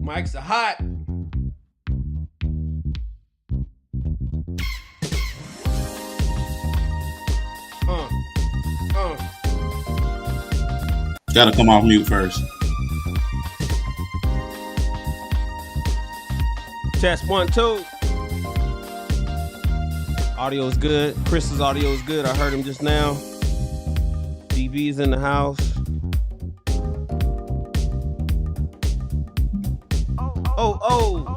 Mics are hot. Gotta come off mute first. Test 1, 2. Audio is good. Chris's audio is good. I heard him just now. DB's in the house. Oh, oh.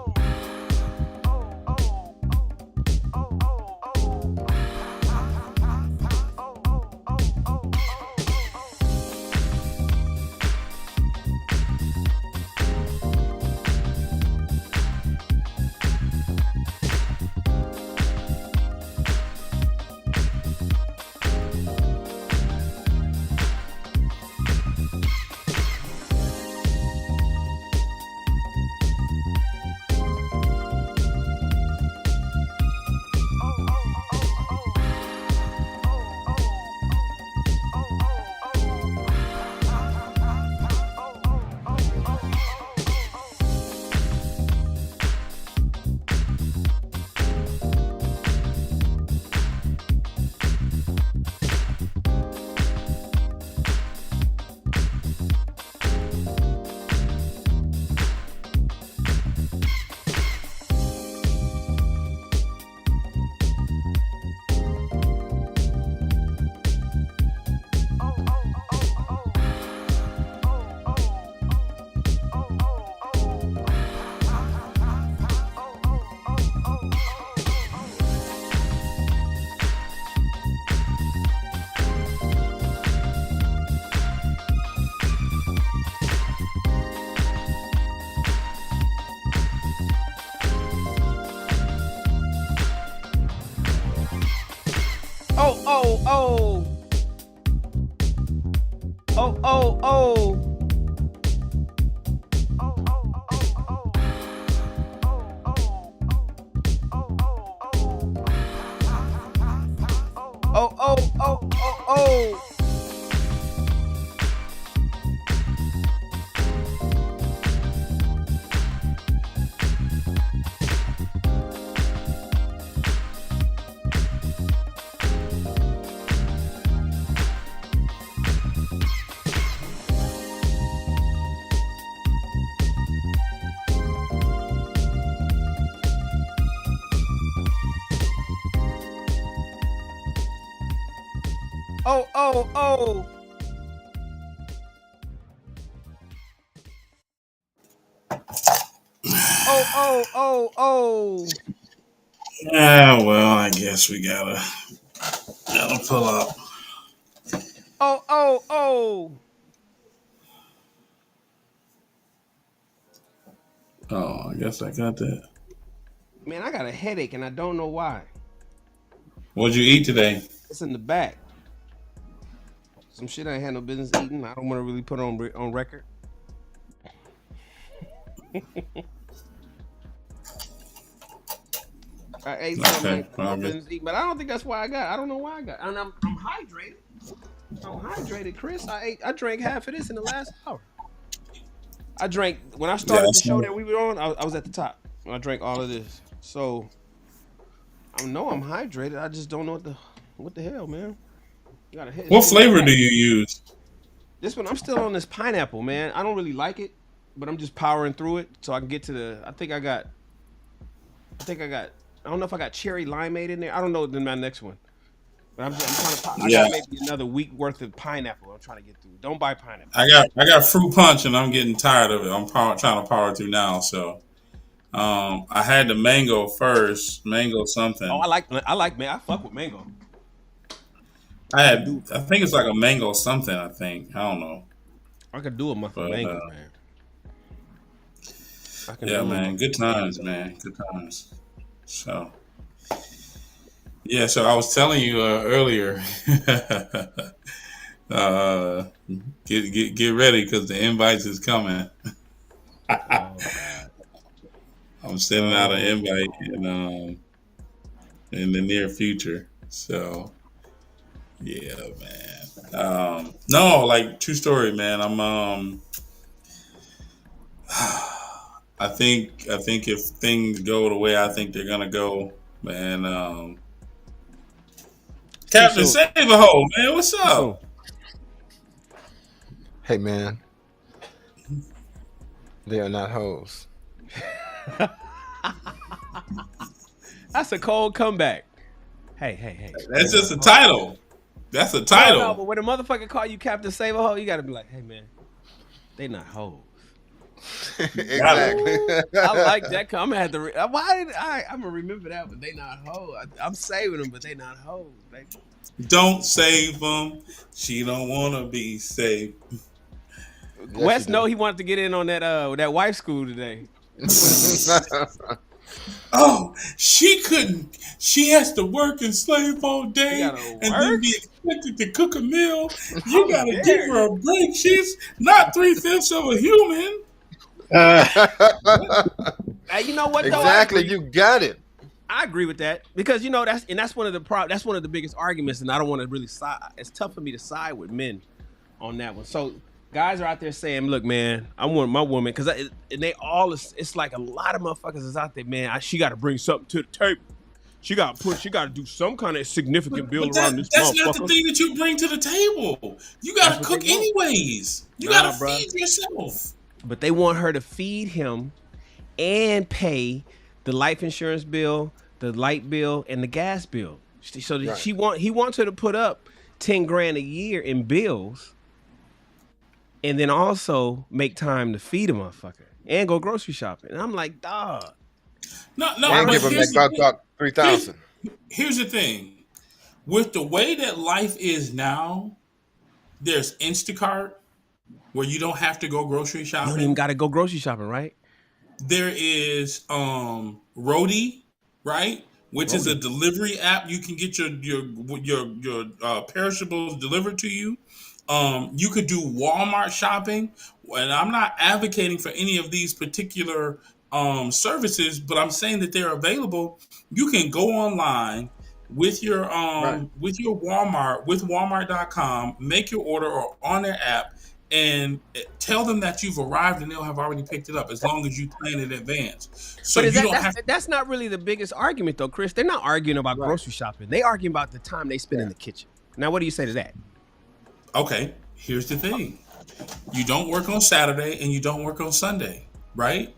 Oh, oh, oh. Oh, oh, oh. Oh, oh, oh, oh, oh. Oh, oh, oh. Oh, oh, oh, oh. Yeah, well, I guess we gotta pull up. Oh, oh, oh. Oh, I guess I got that. Man, I got a headache and I don't know why. What'd you eat today? It's in the back. Some shit I ain't had no business eating. I don't want to really put on record. I ate something I Okay, ain't no business eating, but I don't think that's why I got. I don't know why I got. And I'm hydrated. I'm hydrated, Chris. I drank half of this in the last hour. I drank when I started the show that we were on. I was at the top. I drank all of this, so I know I'm hydrated. I just don't know what the hell, man. You gotta hit. What flavor do you use? This one, I'm still on this pineapple, man. I don't really like it, but I'm just powering through it so I can get to the. I think I got. I don't know if I got cherry limeade in there. I don't know in my next one. But I'm trying to. I got maybe another week worth of pineapple. I'm trying to get through. Don't buy pineapple. I got fruit punch, and I'm getting tired of it. I'm trying to power through now. So, I had the mango first. Mango something. Oh, I like. I fuck with mango. I think it's like a mango something. I don't know. I could do a month of mango, man. Yeah, man. Good times, man. Good times. So, yeah. So I was telling you earlier. Get ready because the invites is coming. Oh, I'm sending out an invite in the near future. So, yeah, man. No, like true story, man. I think if things go the way I think they're gonna go, man. Captain Save a Hole, man. What's up? Hey, man. They are not hoes. That's a cold comeback. Hey. That's just a title. That's a title. No, but when a motherfucker call you Captain Save a Hole, you gotta be like, hey, man, they not hoes. Exactly. I like that. I'm gonna have to. Why did I'm gonna remember that, but they not hoes. I'm saving them, but they not hoes, baby. Don't save them. She don't want to be saved. Yes, you Wes know do. he wanted to get in on that wife school today. Oh, she couldn't. She has to work and slave all He day gotta and then be work. expected to cook a meal. You How gotta give dare her you? a break. She's not 3/5 of a human. You know what though? Exactly. You got it. I agree with that because that's one of the that's one of the biggest arguments, and I don't want to really side. It's tough for me to side with men on that one. So guys are out there saying, "Look, man, I want my woman," because and they all it's like a lot of motherfuckers is out there, man. She got to bring something to the table. She got to do some kind of significant bill But around this that's not the motherfucker. thing that you bring to the table. You That's gotta what they cook want. anyways. You Nah, gotta bruh. feed yourself. But they want her to feed him and pay the life insurance bill, the light bill, and the gas bill. So Right. he wants her to put up 10 grand a year in bills, and then also make time to feed a motherfucker and go grocery shopping. And I'm like, dog. No, And but give them that buck 3,000. here's the thing. With the way that life is now, there's Instacart where you don't have to go grocery You don't even shopping. got to go grocery shopping, right? There is Roadie, right? Which is a Roadie. delivery app. You can get your perishables delivered to you. You could do Walmart shopping, and I'm not advocating for any of these particular services, but I'm saying that they're available. You can go online Right. with your Walmart with Walmart.com, make your order or on their app, and tell them that you've arrived and they'll have already picked it up as long as you plan in advance. So But is you don't have that's not really the biggest argument though, Chris. They're not arguing about Right. grocery shopping. They arguing about the time they spend in the kitchen. Now, what do you say to that? Okay, here's the thing. You don't work on Saturday and you don't work on Sunday, right?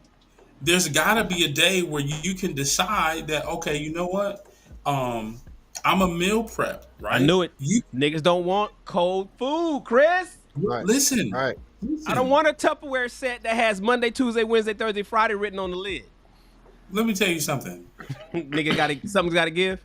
There's got to be a day where you can decide that, okay, you know what? I'm a meal prep, I right? knew it. Niggas don't want cold food, Chris. Right. Listen, Right. I don't want a Tupperware set that has Monday, Tuesday, Wednesday, Thursday, Friday written on the lid. Let me tell you something. Nigga something's gotta give.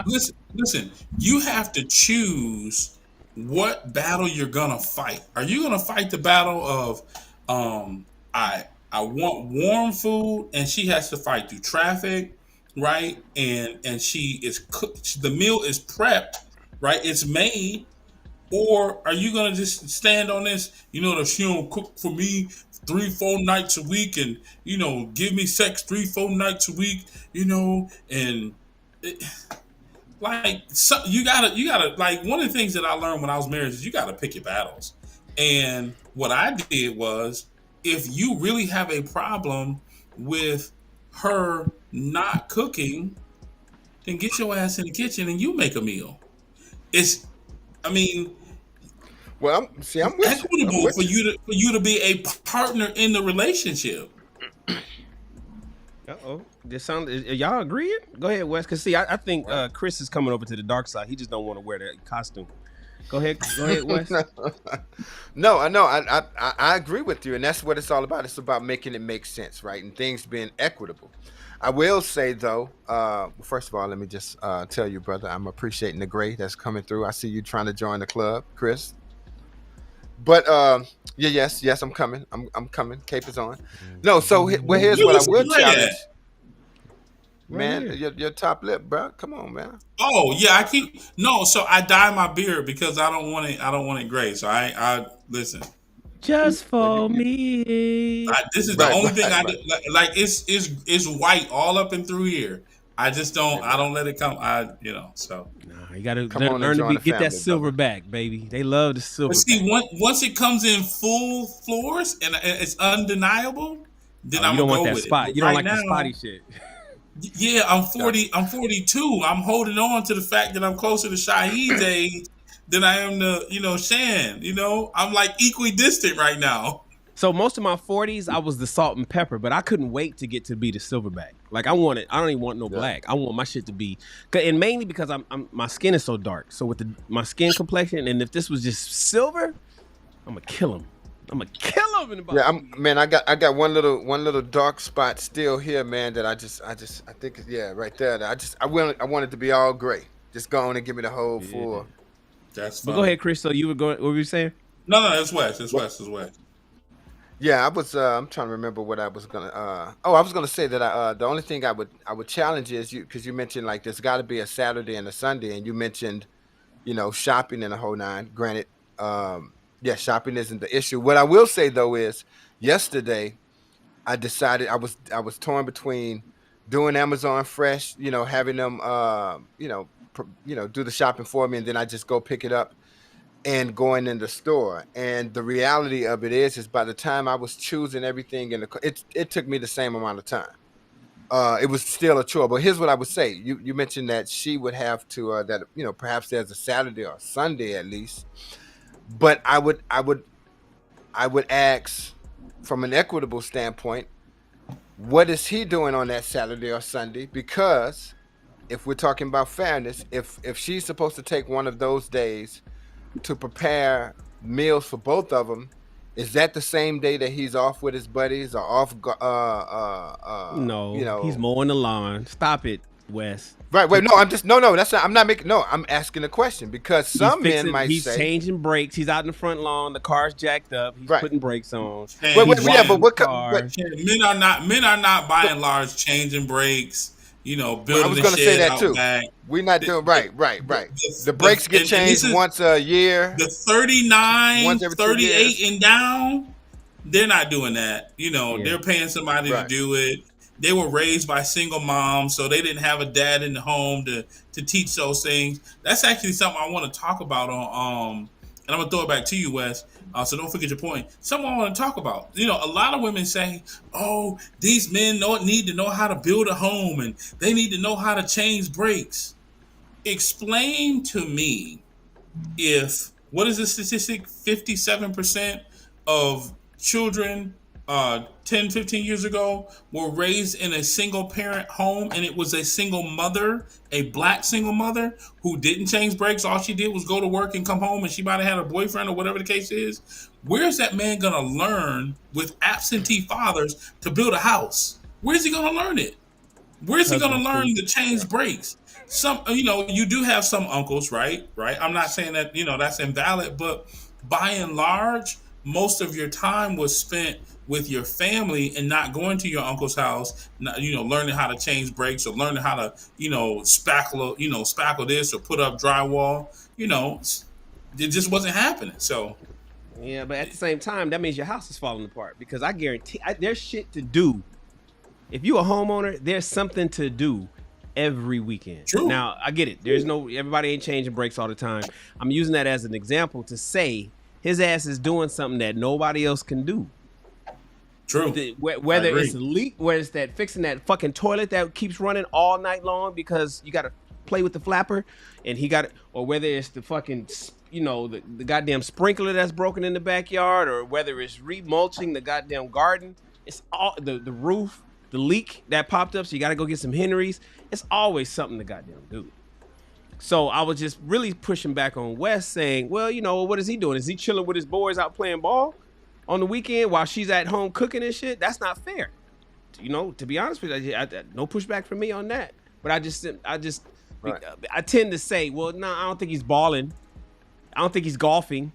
Listen. You have to choose what battle you're gonna fight. Are you gonna fight the battle of, I want warm food, and she has to fight through traffic, right? And she is cooked. The meal is prepped, right? It's made. Or are you gonna just stand on this? You know that she don't cook for me 3-4 nights a week, and give me sex 3-4 nights a week, and like so you gotta like one of the things that I learned when I was married is you gotta pick your battles. And what I did was, if you really have a problem with her not cooking, then get your ass in the kitchen and you make a meal. It's I mean Well, I'm with you. I'm equitable with for you. you to be a partner in the relationship. Uh-oh. Y'all agreeing? Go ahead, Wes. Cause see, I think Chris is coming over to the dark side. He just don't want to wear that costume. Go ahead, Wes. No, I know. I agree with you, and that's what it's all about. It's about making it make sense, right? And things being equitable. I will say though, first of all, let me just tell you, brother, I'm appreciating the gray that's coming through. I see you trying to join the club, Chris. But yes, I'm coming. I'm coming. Cape is on. No, so here's You what I listen will to that. challenge. Right Man, here. your top lip, bro. Come on, man. Oh yeah, so I dye my beard because I don't want it gray. So I listen. Just Well, for me. This is the right, only thing I do. right. Like it's white all up and through here. I just don't. I Amen. don't let it come. So. Nah, you gotta Come on and learn to join the get that family, silver brother. back, baby. They love the But silver see, back. once it comes in full floors and it's undeniable, then Oh, you I'm don't gonna want go that with it. spot. But You don't right like the now, spotty shit. yeah, I'm Gotcha. 40. I'm 42. I'm holding on to the fact that I'm closer to Shahid's age than I am to Shan. I'm like equidistant right now. So most of my 40s, I was the salt and pepper, but I couldn't wait to get to be the silverback. Like I don't even want no Yeah. black. I want my shit to be, and mainly because my skin is so dark. So with my skin complexion, and if this was just silver, I'm gonna kill him. I'm gonna kill him in Yeah, about 2 years. man. I got one little dark spot still here, man. That I think yeah, right there. That I want it to be all gray. Just go on and give me the whole Yeah. full. That's But go funny. ahead, Chris. So you were going. What were you saying? No, no, it's West. It's What? West. It's West. Yeah, I was. I'm trying to remember what I was gonna. Oh, I was gonna say that the only thing I would challenge is you because you mentioned like there's got to be a Saturday and a Sunday, and you mentioned shopping and the whole nine. Granted, yeah, shopping isn't the issue. What I will say though is yesterday I decided I was torn between doing Amazon Fresh, having them do the shopping for me, and then I just go pick it up and going in the store. And the reality of it is by the time I was choosing everything it took me the same amount of time. It was still a chore. But here's what I would say: you mentioned that she would have to that perhaps there's a Saturday or a Sunday at least, but I would ask from an equitable standpoint, what is he doing on that Saturday or Sunday? Because if we're talking about fairness, if she's supposed to take one of those days to prepare meals for both of them, is that the same day that he's off with his buddies or off? No, he's mowing the lawn. Stop it, Wes. Right. Wait. No. I'm just no. That's not. I'm not making. No. I'm asking a question because He's some men fixing. might He's say. changing brakes. He's out in the front lawn. The car's jacked up. He's Right. putting brakes on. Wait. He's Wait. Yeah. But washing what? Cars. Men are not by But and large changing brakes, well, I building was the going to say shed that out too. back. We're not The, doing the, right. Right. the, Right. The brakes get and this changed is once a year, the 39, once every 2 years. 38 and down. They're not doing that. Yeah. They're paying somebody to Right. do it. They were raised by single moms, so they didn't have a dad in the home to teach those things. That's actually something I want to talk about and I'm gonna throw it back to you, Wes. So don't forget your point. Something I want to talk about. A lot of women say, "Oh, these men need to know how to build a home and they need to know how to change brakes." Explain to me if what is the statistic 57% of children 10 15 years ago were raised in a single parent home, and it was a single mother, a black single mother who didn't change brakes. All she did was go to work and come home, and she might have had a boyfriend or whatever the case is. Where's that man gonna learn with absentee fathers to build a house? Where's he gonna learn it? Where's he going to Husband learn too. to change brakes? You do have some uncles, right? Right. I'm not saying that that's invalid, but by and large, most of your time was spent with your family and not going to your uncle's house. Learning how to change brakes or learning how to spackle this or put up drywall. It just wasn't happening. So Yeah, but at the same time, that means your house is falling apart because I guarantee there's shit to do. If you a homeowner, there's something to do every weekend. true. Now, I get it. Everybody ain't changing brakes all the time. I'm using that as an example to say his ass is doing something that nobody else can do. True. Whether it's a leak, whether it's that fixing that fucking toilet that keeps running all night long because you got to play with the flapper and he got it, or whether it's the fucking the goddamn sprinkler that's broken in the backyard, or whether it's remulching the goddamn garden. It's all the roof, the leak that popped up, so you got to go get some Henrys. It's always something to goddamn do. So I was just really pushing back on Wes, saying, well, what is he doing? Is he chilling with his boys out playing ball on the weekend while she's at home cooking and shit? That's not fair. To be honest with you, no pushback from me on that. But Right. I tend to say, well, no, I don't think he's balling. I don't think he's golfing.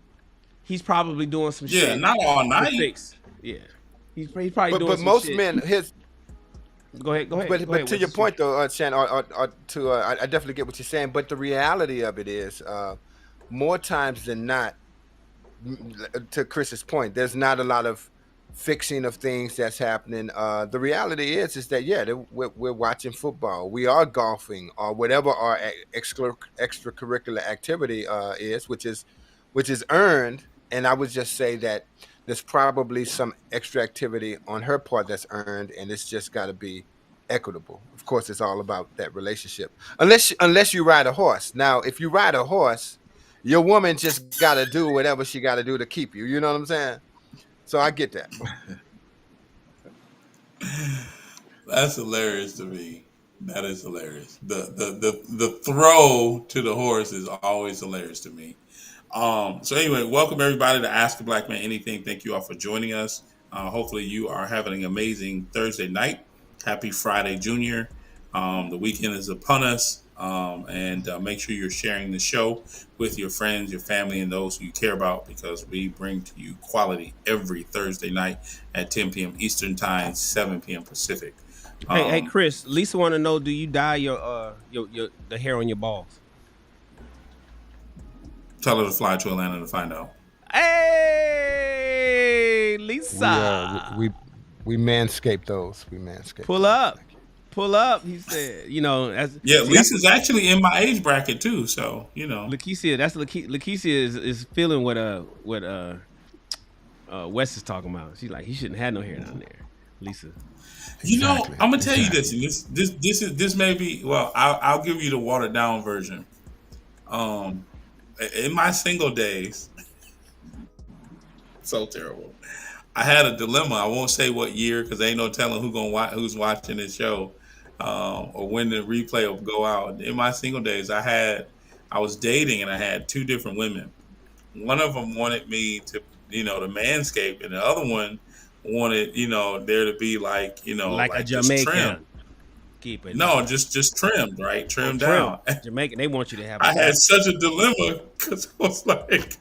He's probably doing some shit. Yeah, not all night. Fix. Yeah. He's probably doing But some most shit. men, Go ahead. but to your point though, Shan, I definitely get what you're saying. But the reality of it is, more times than not, to Chris's point, there's not a lot of fixing of things that's happening. The reality is that we're watching football, we are golfing, or whatever our extracurricular activity is, which is earned. And I would just say that there's probably some extra activity on her part that's earned, and it's just got to be equitable. Of course, it's all about that relationship. Unless you ride a horse. Now, if you ride a horse, your woman just got to do whatever she got to do to keep you. You know what I'm saying? So I get that. That's hilarious to me. That is hilarious. The throw to the horse is always hilarious to me. So anyway, welcome everybody to Ask a Black Man Anything. Thank you all for joining us. Hopefully you are having an amazing Thursday night. Happy Friday, Junior. The weekend is upon us. And make sure you're sharing the show with your friends, your family, and those who you care about, because we bring to you quality every Thursday night at 10 p.m. Eastern Time, 7 p.m. Pacific. Hey, Chris. Lisa want to know: do you dye your the hair on your balls? Tell her to fly to Atlanta to find out. Hey, We Lisa. we manscape those. We manscape Pull those. up. Pull up. He said, Yeah, that's Lisa's actually in my age bracket too, so you know. Lakeisha. That's Lakeisha is feeling what Wes is talking about. She's like, he shouldn't have no hair down there. Lisa. You know, Exactly. I'm gonna tell you this, and this may be, well, I'll give you the watered down version. In my single days, so terrible. I had a dilemma. I won't say what year because ain't no telling who's watching this show, or when the replay will go out. In my single days, I was dating and I had two different women. One of them wanted me to, to manscape, and the other one wanted, there to be Like a like just trimmed. Jamaican. Keep it. No, just trimmed, right? Oh, Trimmed trim. down. Jamaican, they want you to have a I trim. had such a dilemma because I was like,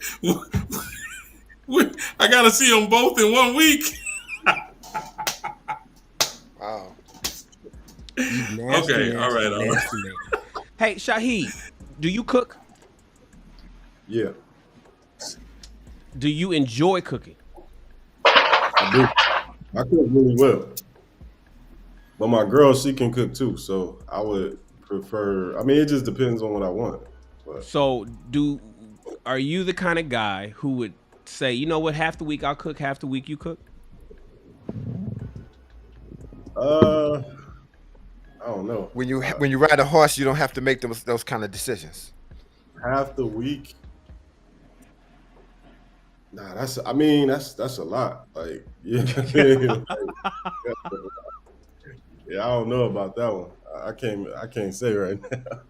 I got to see them both in 1 week. Wow. Nasty, Okay, all right. nasty man. Hey, Shaheed, do you cook? Yeah, Do you enjoy cooking? I do. I cook really well, but my girl, she can cook too. So I would prefer. I mean, it just depends on what I want. But So, are you the kind of guy who would say, you know what, half the week I'll cook, half the week you cook? uh, I don't know. When you ride a horse, you don't have to make those kind of decisions. Half the week. Nah, that's a lot. Like, yeah, yeah. I don't know about that one. I can't say right now.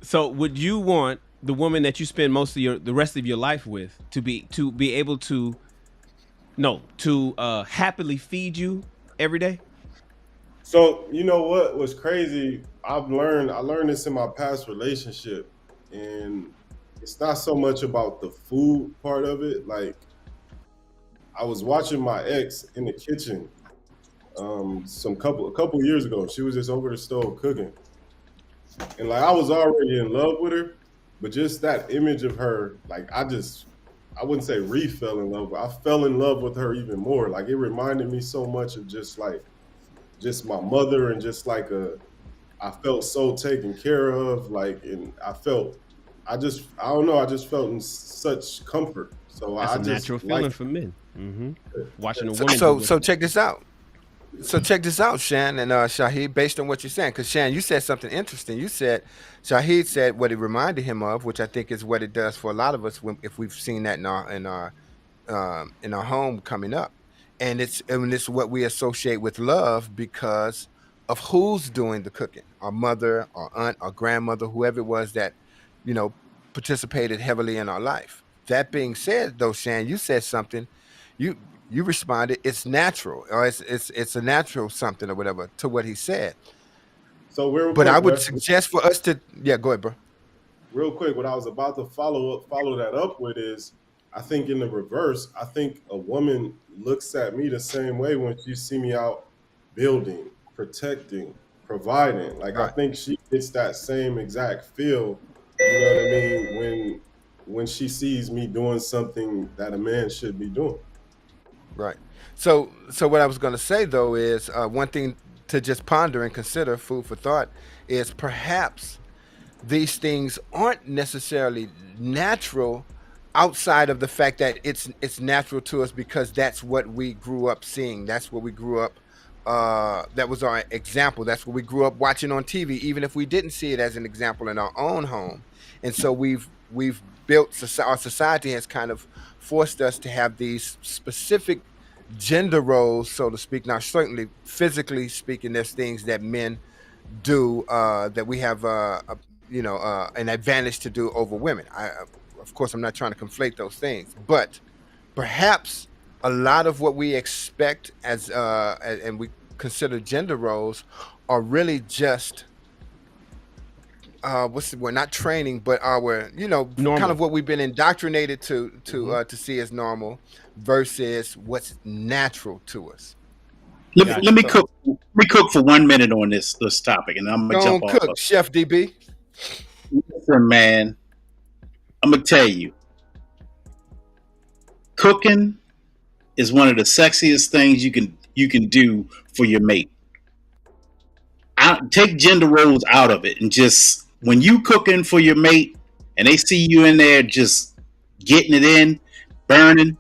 So, would you want the woman that you spend the rest of your life with to be able to happily feed you every day? So you know what was crazy? I learned this in my past relationship, and it's not so much about the food part of it. Like, I was watching my ex in the kitchen, a couple years ago. She was just over the stove cooking, and like I was already in love with her, but just that image of her, like I wouldn't say re-fell in love, but I fell in love with her even more. Like, it reminded me so much of just my mother, and just like I felt so taken care of, like, and I don't know, I just felt in such comfort. So That's I a just natural like feeling for men. Watching a So woman. so, so check this out. So check this out, Shan and Shaheed, based on what you're saying, because Shan, you said something interesting. You said Shaheed said what it reminded him of, which I think is what it does for a lot of us if we've seen that in our home coming up, and it's what we associate with love because of who's doing the cooking, our mother, our aunt, our grandmother, whoever it was that you know participated heavily in our life. That being said, though, Shan, you said something. You you responded, it's natural, or it's a natural something or whatever to what he said. so real But I quick, would Wes, suggest for us to, yeah, go ahead, bro. real quick, what I was about to follow that up with is, I think in the reverse, I think a woman looks at me the same way when she see me out building, protecting, providing. Like, I Right, think she gets that same exact feel, you know what I mean, when she sees me doing something that a man should be doing. right. So what I was going to say though is one thing to just ponder and consider, food for thought, is perhaps these things aren't necessarily natural outside of the fact that it's natural to us because that's what we grew up seeing. That's what we grew up that was our example. That's what we grew up watching on TV, even if we didn't see it as an example in our own home. And so we've built our society has kind of forced us to have these specific gender roles, so to speak. Now, certainly physically speaking, there's things that men do that we have an advantage to do over women. of course, I'm not trying to conflate those things, but perhaps a lot of what we expect and we consider gender roles are really just what's the word? Not training, but our, kind Normal. of what we've been indoctrinated to see as normal versus what's natural to us. Gotcha. Let me cook. Let me cook for 1 minute on this topic, and I'm gonna jump Don't off. cook, Chef DB. Listen, man, I'm gonna tell you, cooking is one of the sexiest things you can do for your mate. Take gender roles out of it, and just when you cooking for your mate, and they see you in there just getting it in, burning,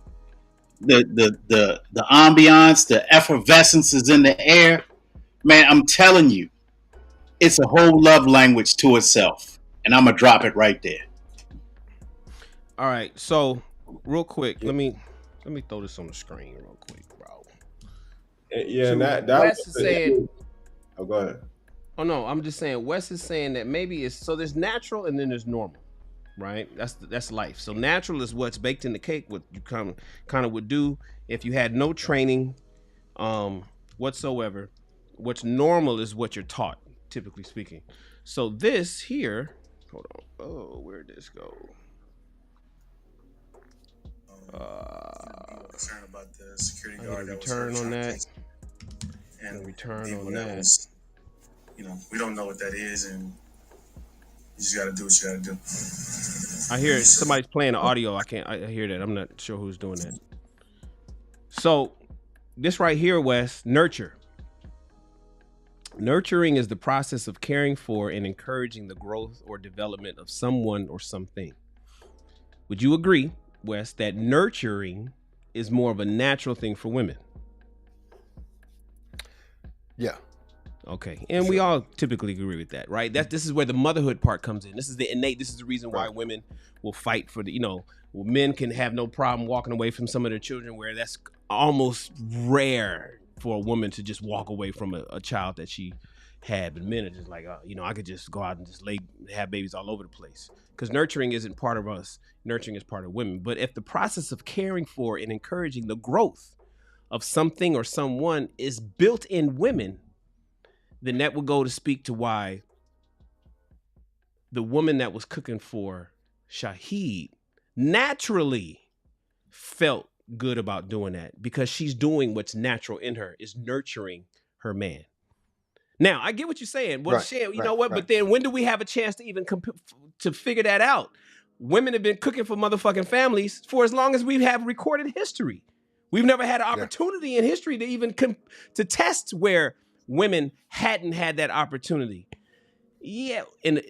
the ambiance, the effervescence is in the air. Man, I'm telling you, it's a whole love language to itself, and I'm gonna drop it right there. All right, so real quick, let me throw this on the screen real quick, bro. Yeah, So and that Wes was is saying. Oh, go ahead. Oh no, I'm just saying. Wes is saying that maybe it's so there's natural and then there's normal, right? That's life. So natural is what's baked in the cake. What you kind of would do if you had no training, whatsoever. What's normal is what you're taught, typically speaking. So this here, hold on. Oh, where'd this go? Concerned about the security I guard need a that was return on that. and Return people on that. was, we don't know what that is, and you just got to do what you got to do. I hear somebody's playing the audio. I hear that. I'm not sure who's doing that. So this right here, Wes, nurture. Nurturing is the process of caring for and encouraging the growth or development of someone or something. Would you agree, Wes, that nurturing is more of a natural thing for women? Yeah. Okay. And we all typically agree with that, right? This is where the motherhood part comes in. This is the innate. This is the reason why women will fight for men can have no problem walking away from some of their children, where that's almost rare for a woman to just walk away from a child that she had. But men are just like, I could just go out and just have babies all over the place. Because nurturing isn't part of us. Nurturing is part of women. But if the process of caring for and encouraging the growth of something or someone is built in women, then that would go to speak to why the woman that was cooking for Shaheed naturally felt good about doing that, because she's doing what's natural in her, is nurturing her man. Now, I get what you're saying. Well, but then when do we have a chance to even to figure that out? Women have been cooking for motherfucking families for as long as we have recorded history. We've never had an opportunity in history to even to test where women hadn't had that opportunity. Yeah, and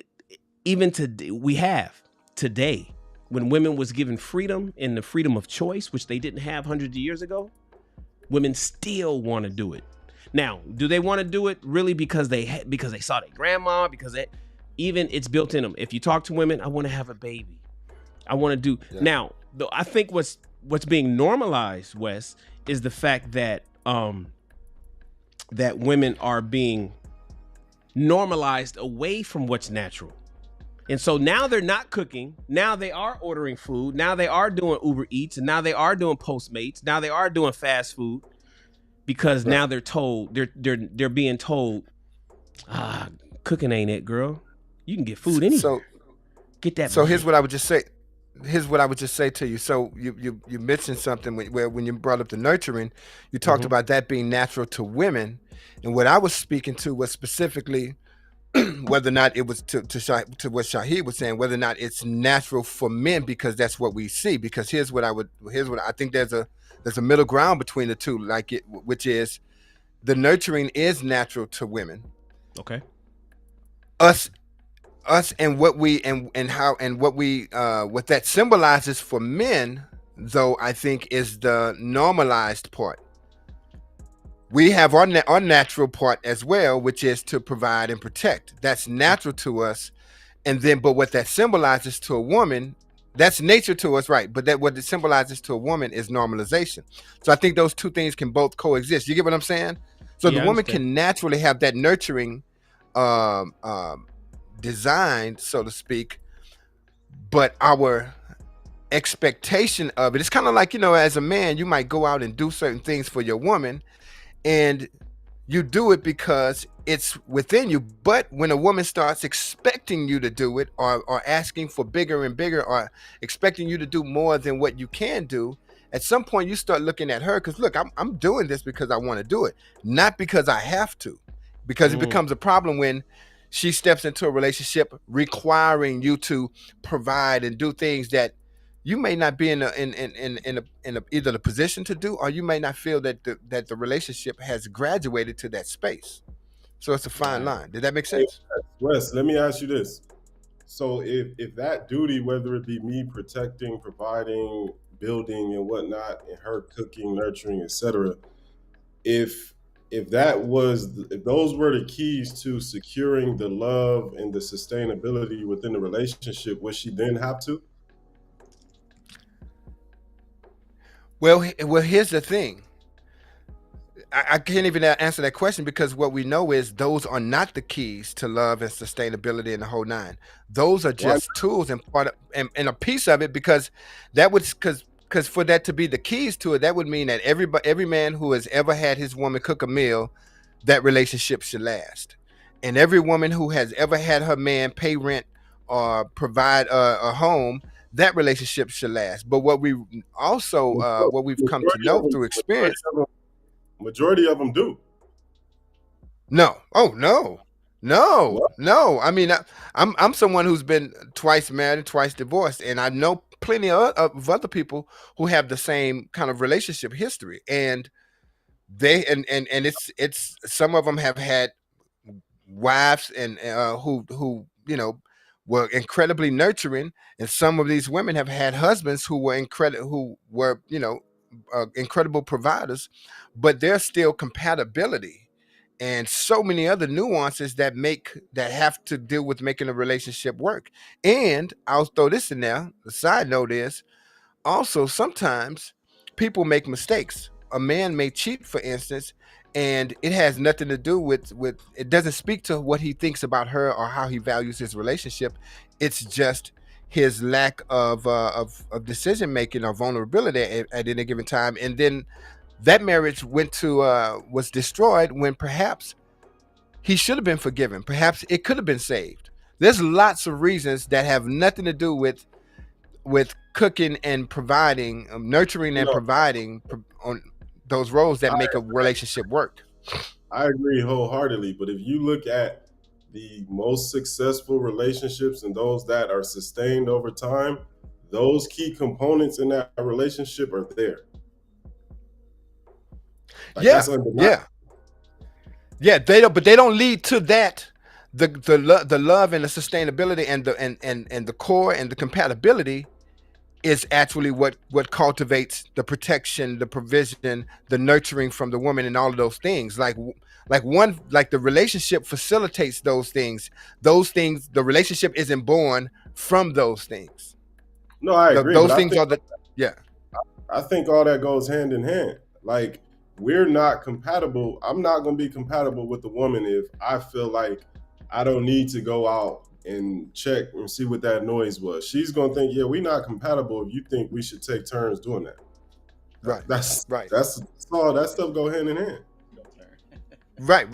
even today, we have today, when women was given freedom and the freedom of choice, which they didn't have hundreds of years ago, women still want to do it. Now, do they want to do it really because they saw their grandma? Because even it's built in them. If you talk to women, I want to have a baby. I want to do. Yeah. Now, I think what's being normalized, Wes, is the fact that that women are being normalized away from what's natural. And so now they're not cooking. Now they are ordering food. Now they are doing Uber Eats, and now they are doing Postmates. Now they are doing fast food, because now they're told they're being told, cooking ain't it, girl. You can get food anywhere. So get that. So here's what I would just say. To you. So you mentioned something when you brought up the nurturing, you talked about that being natural to women, and what I was speaking to was specifically whether or not it was to what Shaheed was saying, whether or not it's natural for men, because that's what we see. Because here's what I think there's a middle ground between the two, which is the nurturing is natural to women. Okay. Us and what we and how and what we what that symbolizes for men, though, I think is the normalized part. We have our natural part as well, which is to provide and protect. That's natural to us. And then, but what that symbolizes to a woman, that's nature to us, right? But that what it symbolizes to a woman is normalization. So I think those two things can both coexist. You get what I'm saying? So the woman can naturally have that nurturing designed, so to speak, but our expectation of it. It's kind of like, as a man, you might go out and do certain things for your woman, and you do it because it's within you. But when a woman starts expecting you to do it, or asking for bigger and bigger, or expecting you to do more than what you can do, at some point you start looking at her, because look, I'm doing this because I want to do it, not because I have to. Because it becomes a problem when she steps into a relationship requiring you to provide and do things that you may not be in either the position to do, or you may not feel that the relationship has graduated to that space. So it's a fine line. Did that make Hey, sense? Wes, let me ask you this. So if that duty, whether it be me protecting, providing, building and whatnot, and her cooking, nurturing, etc., if if those were the keys to securing the love and the sustainability within the relationship, would she then have to? Well, here's the thing. I can't even answer that question, because what we know is those are not the keys to love and sustainability and the whole nine. Those are Why? just tools and part of, and a piece of it, because that would, because for that to be the keys to it, that would mean that every man who has ever had his woman cook a meal, that relationship should last. And every woman who has ever had her man pay rent or provide a home, that relationship should last. But what we also, what we've come to Majority know of them, through experience. majority of them do. No. Oh no. No. What? No. I mean, I'm someone who's been twice married and twice divorced, and I know plenty of other people who have the same kind of relationship history, and and it's some of them have had wives and who were incredibly nurturing, and some of these women have had husbands who were incredible providers, but there's still compatibility and so many other nuances that have to deal with making a relationship work. And I'll throw this in there. The side note is also sometimes people make mistakes. A man may cheat, for instance, and it has nothing to do with it doesn't speak to what he thinks about her or how he values his relationship. It's just his lack of decision making or vulnerability at any given time, and then that marriage was destroyed when perhaps he should have been forgiven. Perhaps it could have been saved. There's lots of reasons that have nothing to do with cooking and providing, nurturing You and know, providing on those roles that I make a relationship work. I agree wholeheartedly. But if you look at the most successful relationships and those that are sustained over time, those key components in that relationship are there. Like Yeah, that's undeniable. yeah, yeah. They don't lead to that. The love and the sustainability and and the core and the compatibility is actually what cultivates the protection, the provision, the nurturing from the woman, and all of those things. Like the relationship facilitates those things. Those things, the relationship isn't born from those things. No, I agree, but Those things are the yeah. I think all that goes hand in hand. Like we're not compatible. I'm not going to be compatible with the woman if I feel like I don't need to go out and check and see what that noise was. She's going to think, yeah, we're not compatible if you think we should take turns doing that. Right, That's right, that's all that stuff go hand in hand. right.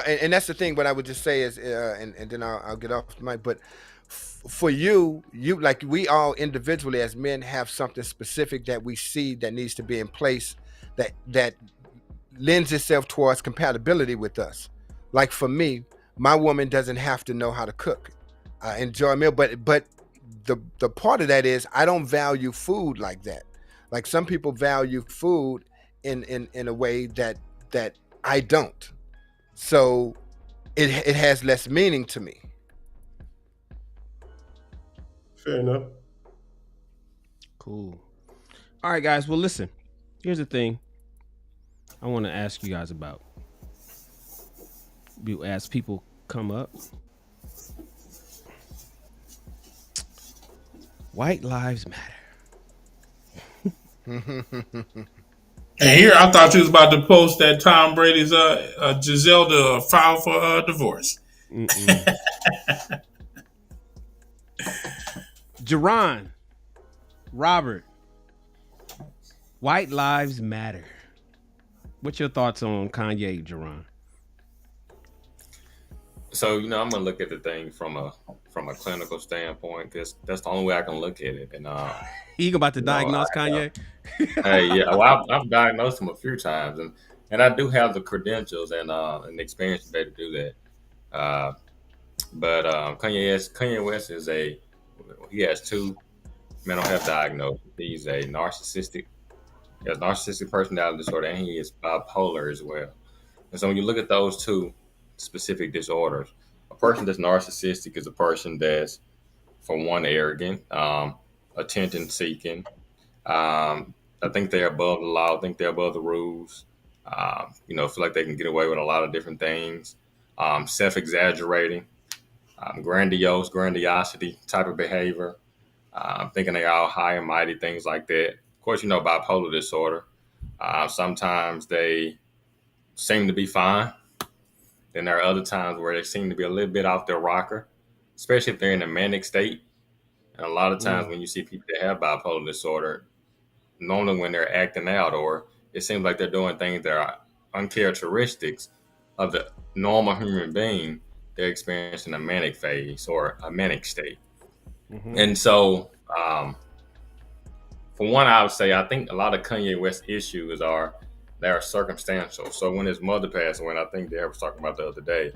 And that's the thing. What I would just say is, and then I'll get off the mic. But for you like we all individually as men have something specific that we see that needs to be in place that lends itself towards compatibility with us. Like for me, my woman doesn't have to know how to cook. I enjoy a meal, but the part of that is I don't value food like that. Like some people value food in a way that I don't. So it has less meaning to me. Fair enough. Cool. All right, guys. Well, listen. Here's the thing I want to ask you guys about. As people come up, white lives matter. And here, I thought you was about to post that Tom Brady's Giselle to file for divorce. Jerron, Robert, white lives matter. What's your thoughts on Kanye, Jerron? So I'm gonna look at the thing from a clinical standpoint because that's the only way I can look at it. And You about to you know, diagnose Kanye? hey, yeah, well, I've diagnosed him a few times, and I do have the credentials and the experience to be able to do that. But Kanye West he has two mental health diagnoses. He's a narcissistic, he has narcissistic personality disorder, and he is bipolar as well. And so when you look at those two specific disorders, a person that's narcissistic is a person that's, for one, arrogant, attention seeking. I think they're above the law. I think they're above the rules. Feel like they can get away with a lot of different things. Self exaggerating, grandiosity type of behavior, thinking they all high and mighty, things like that. Of course, bipolar disorder. Sometimes they seem to be fine. Then there are other times where they seem to be a little bit off their rocker, especially if they're in a manic state. And a lot of times Mm, when you see people that have bipolar disorder, normally when they're acting out or it seems like they're doing things that are uncharacteristics of the normal human being, they're experiencing a manic phase or a manic state. mm-hmm. And so, for one, I would say I think a lot of Kanye West issues they are circumstantial. So when his mother passed away, and I think Dad was talking about the other day,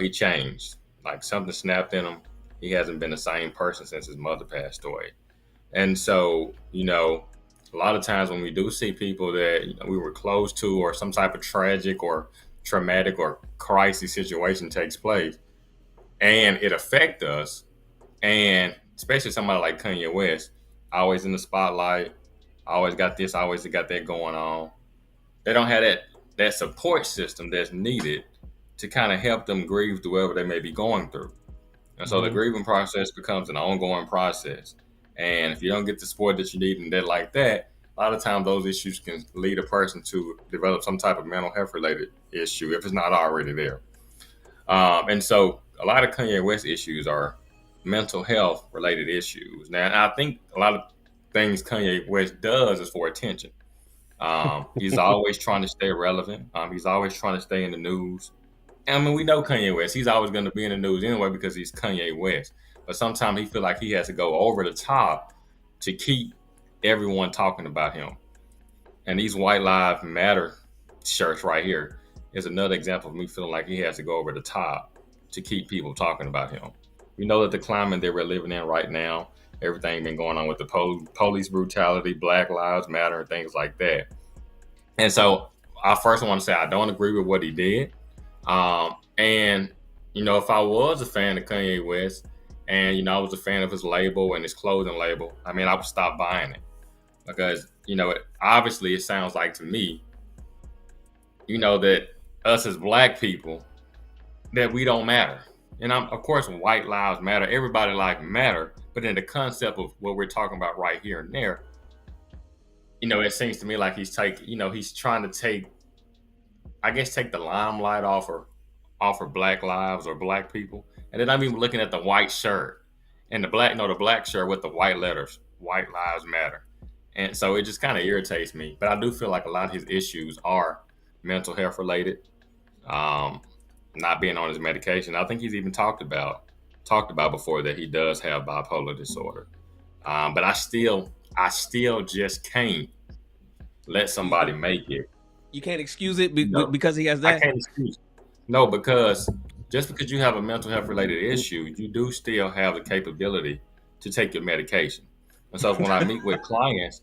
he changed. Like something snapped in him. He hasn't been the same person since his mother passed away. And so, a lot of times when we do see people that we were close to, or some type of tragic or traumatic or crisis situation takes place, and it affects us, and especially somebody like Kanye West, always in the spotlight, always got this, always got that going on. They don't have that support system that's needed to kind of help them grieve through whatever they may be going through. And so the Mm-hmm. grieving process becomes an ongoing process. And if you don't get the support that you need and that like that, a lot of times those issues can lead a person to develop some type of mental health related issue if it's not already there. And so a lot of Kanye West issues are mental health related issues. Now, I think a lot of things Kanye West does is for attention. He's always trying to stay relevant. He's always trying to stay in the news. I mean, we know Kanye West. He's always going to be in the news anyway because he's Kanye West. But sometimes he feel like he has to go over the top to keep everyone talking about him. And these White Lives Matter shirts right here is another example of me feeling like he has to go over the top to keep people talking about him. We know that the climate that we're living in right now, everything been going on with the police brutality, Black Lives Matter, and things like that. And so I first want to say I don't agree with what he did. And if I was a fan of Kanye West and I was a fan of his label and his clothing label, I mean, I would stop buying it because obviously it sounds like to me, that us as Black people, that we don't matter. And of course, white lives matter. Everybody lives matter. But in the concept of what we're talking about right here and there, it seems to me like he's he's trying to take the limelight off of Black lives or Black people. And then I'm even looking at the white shirt and the black shirt with the white letters, White Lives Matter. And so it just kind of irritates me. But I do feel like a lot of his issues are mental health related. Not being on his medication. I think he's even talked about before that he does have bipolar disorder. But I still just can't let somebody make it. You can't excuse it No, because he has I that. can't excuse it. No, because just because you have a mental health related issue, you do still have the capability to take your medication. And so when I meet with clients,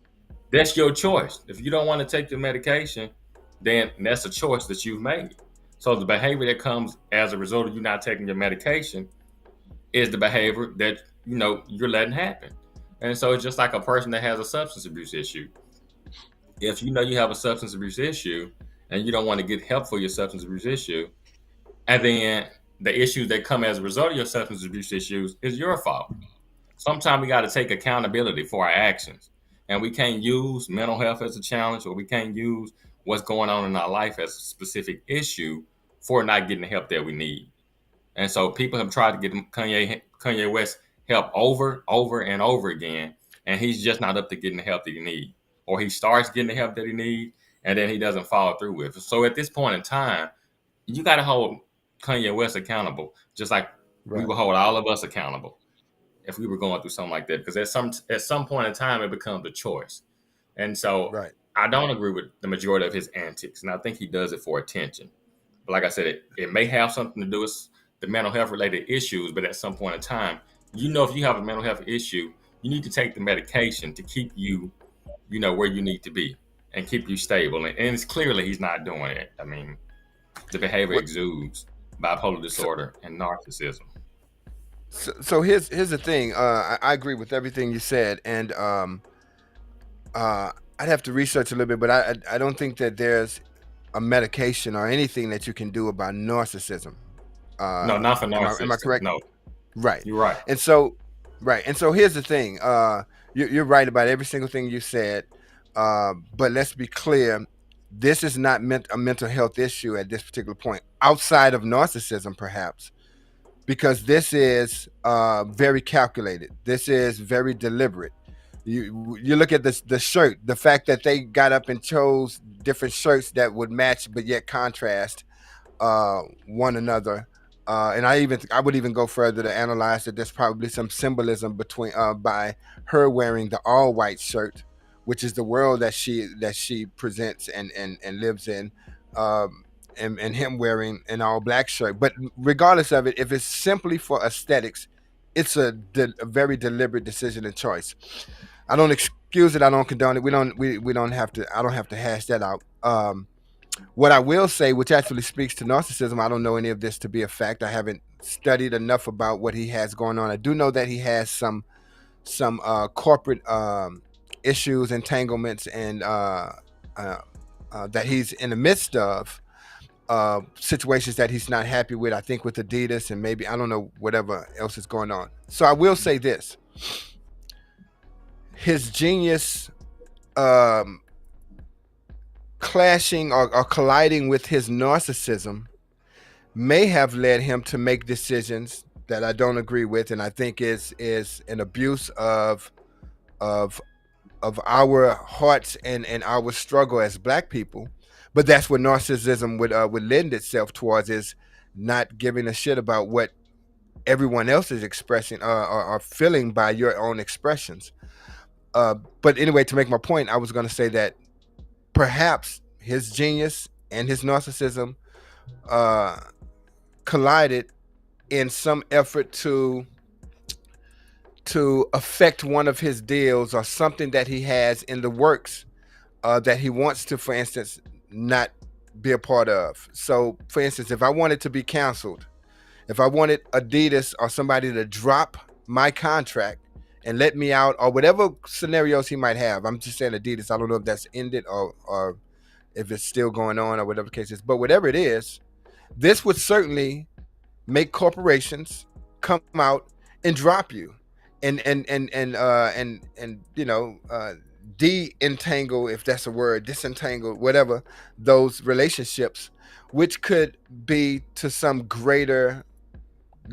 that's your choice. If you don't want to take your medication, then that's a choice that you've made. So the behavior that comes as a result of you not taking your medication is the behavior that you're letting happen. And so it's just like a person that has a substance abuse issue. If you have a substance abuse issue and you don't want to get help for your substance abuse issue, and then the issues that come as a result of your substance abuse issues is your fault. Sometimes we got to take accountability for our actions. And we can't use mental health as a challenge, or we can't use what's going on in our life as a specific issue for not getting the help that we need. And so people have tried to get Kanye West help over and over again. and he's just not up to getting the help that he needs, or he starts getting the help that he needs, and then he doesn't follow through with it. So at this point in time, you got to hold Kanye West accountable, just like we will hold all of us accountable if we were going through something like that. Because at some point in time, it becomes a choice. And so I don't agree with the majority of his antics, and I think he does it for attention. But like I said, it may have something to do with the mental health related issues, but at some point in time, if you have a mental health issue, you need to take the medication to keep you, where you need to be and keep you stable. And it's clearly he's not doing it. I mean, the behavior exudes bipolar disorder and narcissism. So here's the thing. I agree with everything you said, and I'd have to research a little bit, but I don't think that there's a medication or anything that you can do about narcissism. No, not for narcissism. Am I correct? No. Right. You're right. And so here's the thing. You're right about every single thing you said. But let's be clear. This is not a mental health issue at this particular point, outside of narcissism, perhaps, because this is very calculated. This is very deliberate. You look at the shirt, the fact that they got up and chose different shirts that would match but yet contrast one another. And I would even go further to analyze that there's probably some symbolism between by her wearing the all white shirt, which is the world that she presents and lives in, and him wearing an all black shirt. But regardless of it, if it's simply for aesthetics, it's a very deliberate decision and choice. I don't excuse it. I don't condone it. We don't have to. I don't have to hash that out. What I will say, which actually speaks to narcissism, I don't know any of this to be a fact. I haven't studied enough about what he has going on. I do know that he has some corporate issues, entanglements, and that he's in the midst of situations that he's not happy with. I think with Adidas and maybe, I don't know, whatever else is going on. So I will say this: his genius clashing or colliding with his narcissism may have led him to make decisions that I don't agree with, and I think is an abuse of our hearts and our struggle as Black people. But that's what narcissism would lend itself towards, is not giving a shit about what everyone else is expressing or feeling by your own expressions. But anyway, to make my point, I was going to say that perhaps his genius and his narcissism collided in some effort to affect one of his deals or something that he has in the works that he wants to, for instance, not be a part of. So, for instance, if I wanted to be canceled, if I wanted Adidas or somebody to drop my contract and let me out, or whatever scenarios he might have. I'm just saying Adidas. I don't know if that's ended or if it's still going on or whatever the case is. But whatever it is, this would certainly make corporations come out and drop you and de-entangle, if that's a word, disentangle, whatever, those relationships, which could be to some greater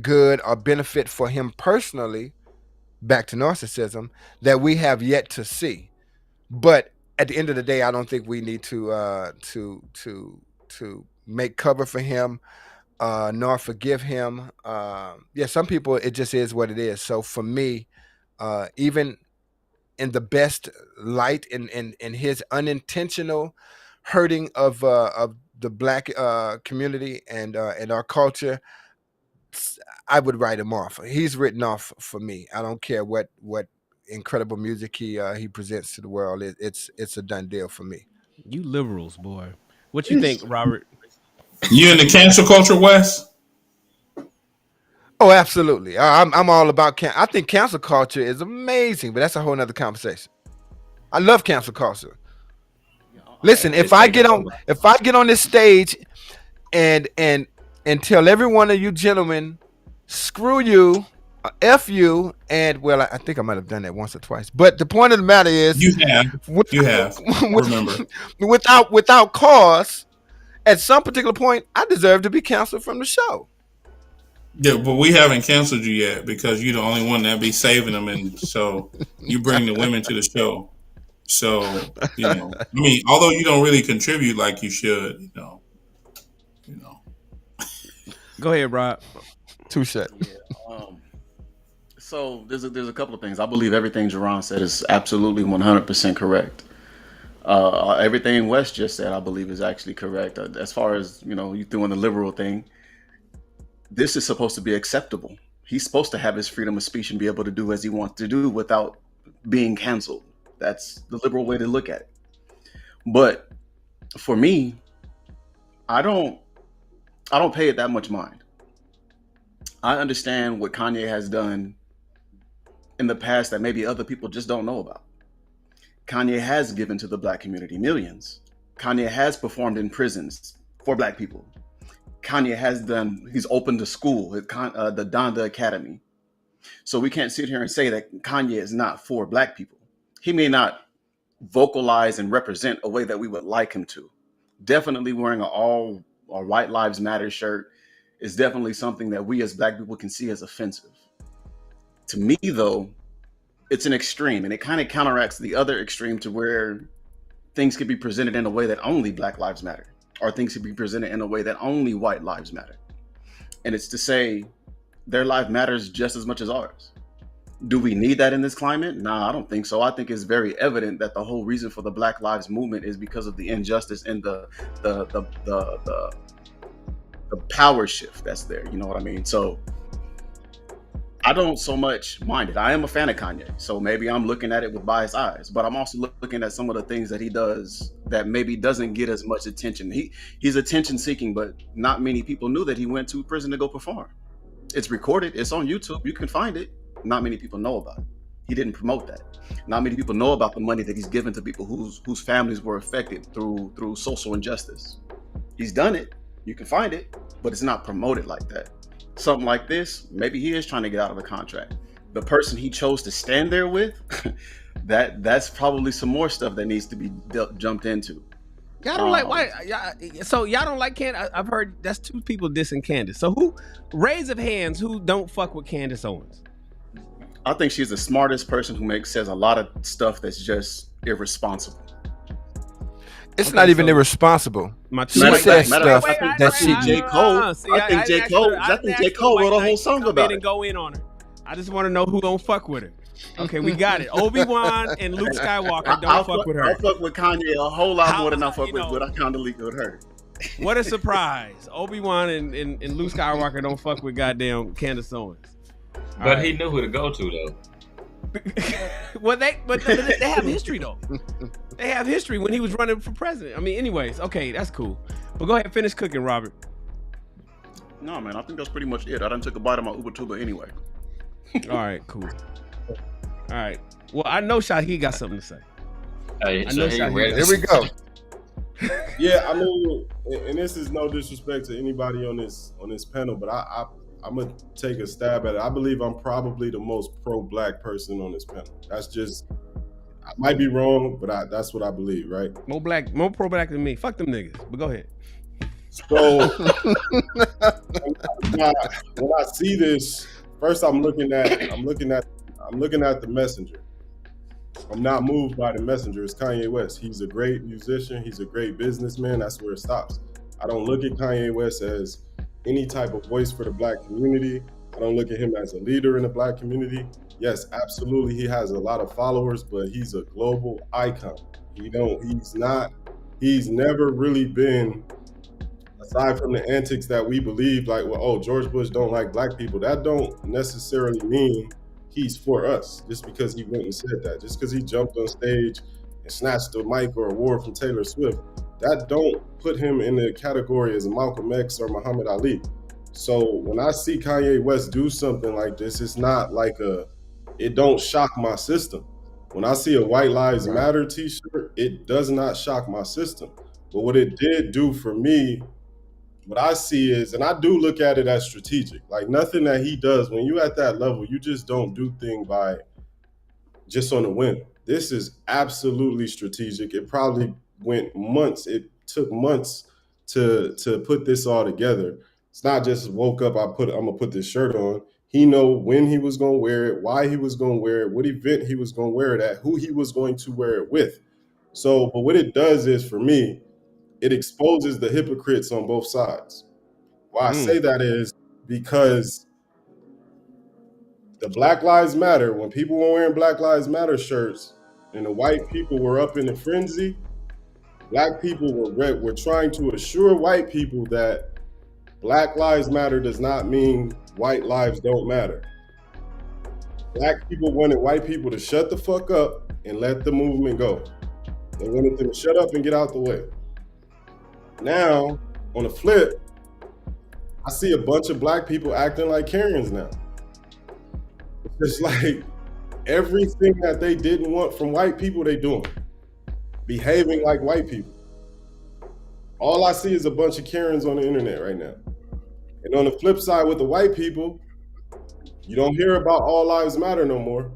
good or benefit for him personally. Back to narcissism, that we have yet to see. But at the end of the day, I don't think we need to make cover for him, nor forgive him. Some people, it just is what it is. So for me, even in the best light, in his unintentional hurting of the Black community and our culture, I would write him off. He's written off for me. I don't care what incredible music he presents to the world. It's a done deal for me. You liberals, boy. What you think, Robert? You in the cancel culture, Wes? Oh, absolutely. I'm all about I think cancel culture is amazing, but that's a whole nother conversation. I love cancel culture. Listen, if I get on this stage and tell every one of you gentlemen, screw you, F you, and well, I think I might have done that once or twice. But the point of the matter is, you have. Remember, without cause, at some particular point, I deserve to be canceled from the show. Yeah, but we haven't canceled you yet because you're the only one that be saving them, and so you bring the women to the show. So I mean, although you don't really contribute like you should, you know. Go ahead, Rob. Touche. Yeah. So there's a couple of things. I believe everything Jerron said is absolutely 100% correct. Everything Wes just said, I believe, is actually correct. As far as you doing the liberal thing, this is supposed to be acceptable. He's supposed to have his freedom of speech and be able to do as he wants to do without being canceled. That's the liberal way to look at it. But for me, I don't pay it that much mind. I understand what Kanye has done in the past that maybe other people just don't know about. Kanye has given to the black community millions. Kanye has performed in prisons for black people. Kanye he's opened a school, the Donda Academy. So we can't sit here and say that Kanye is not for black people. He may not vocalize and represent a way that we would like him to. Definitely wearing a White Lives Matter shirt is definitely something that we as black people can see as offensive. To me, though, it's an extreme, and it kind of counteracts the other extreme to where things could be presented in a way that only Black Lives Matter, or things could be presented in a way that only white lives matter. And it's to say their life matters just as much as ours. Do we need that in this climate? Nah, I don't think so. I think it's very evident that the whole reason for the Black Lives Movement is because of the injustice and the power shift that's there. You know what I mean? So I don't so much mind it. I am a fan of Kanye, so maybe I'm looking at it with biased eyes, but I'm also looking at some of the things that he does that maybe doesn't get as much attention. He's attention seeking, but not many people knew that he went to prison to go perform. It's recorded. It's on YouTube. You can find it. Not many people know about it. He didn't promote that. Not many people know about the money that he's given to people whose families were affected through social injustice. He's done it. You can find it, but it's not promoted like that. Something like this, maybe he is trying to get out of the contract. The person he chose to stand there with, that's probably some more stuff that needs to be jumped into. Y'all don't like why? So y'all don't like Candace? I've heard that's two people dissing Candace. So who? Raise of hands who don't fuck with Candace Owens. I think she's the smartest person who says a lot of stuff that's just irresponsible. It's not even irresponsible. She says stuff that she J. Cole. I think J. Cole wrote a whole song about it. And go in on her. I just want to know who don't fuck with her. Okay, we got it. Obi-Wan and Luke Skywalker don't fuck with her. I fuck with Kanye a whole lot more than I fuck with her. What a surprise. Obi-Wan and Luke Skywalker don't fuck with goddamn Candace Owens. But he knew who to go to, though. Well, they have history, though. They have history when he was running for president. I mean, anyways, okay, that's cool. But go ahead, finish cooking, Robert. No, man, I think that's pretty much it. I done took a bite of my Uber Tuba anyway. All right, cool. All right. Well, I know Shahi got something to say. Hey, here we go. Yeah, I mean, and this is no disrespect to anybody on this panel, but I'm gonna take a stab at it. I believe I'm probably the most pro-black person on this panel. That's just, I might be wrong, but that's what I believe, right? More pro-black than me. Fuck them niggas. But go ahead. So when I see this, first I'm looking at the messenger. I'm not moved by the messenger. It's Kanye West. He's a great musician. He's a great businessman. That's where it stops. I don't look at Kanye West as any type of voice for the black community. I don't look at him as a leader in the black community. Yes, absolutely, he has a lot of followers, but he's a global icon. He's never really been, aside from the antics that we believe, like, well, oh, George Bush don't like black people. That don't necessarily mean he's for us, just because he went and said that. Just because he jumped on stage and snatched a mic or a award from Taylor Swift, that don't put him in the category as a Malcolm X or Muhammad Ali. So when I see Kanye West do something like this, it's not like it don't shock my system. When I see a White Lives Matter t-shirt, it does not shock my system. But what it did do for me, what I see is, and I do look at it as strategic, like nothing that he does, when you at that level, you just don't do things by just on a whim. This is absolutely strategic. It probably went months. It took months to put this all together. It's not just woke up, I'm gonna put this shirt on. He know when he was gonna wear it, why he was gonna wear it, what event he was gonna wear it at, who he was going to wear it with. So, but what it does is, for me, it exposes the hypocrites on both sides. Why I say that is because the Black Lives Matter, when people were wearing Black Lives Matter shirts and the white people were up in a frenzy, black people were trying to assure white people that Black Lives Matter does not mean white lives don't matter. Black people wanted white people to shut the fuck up and let the movement go. They wanted them to shut up and get out the way. Now, on the flip, I see a bunch of black people acting like Karens now. It's just like everything that they didn't want from white people, they doing. Behaving like white people. All I see is a bunch of Karens on the internet right now. And on the flip side with the white people, you don't hear about All Lives Matter no more.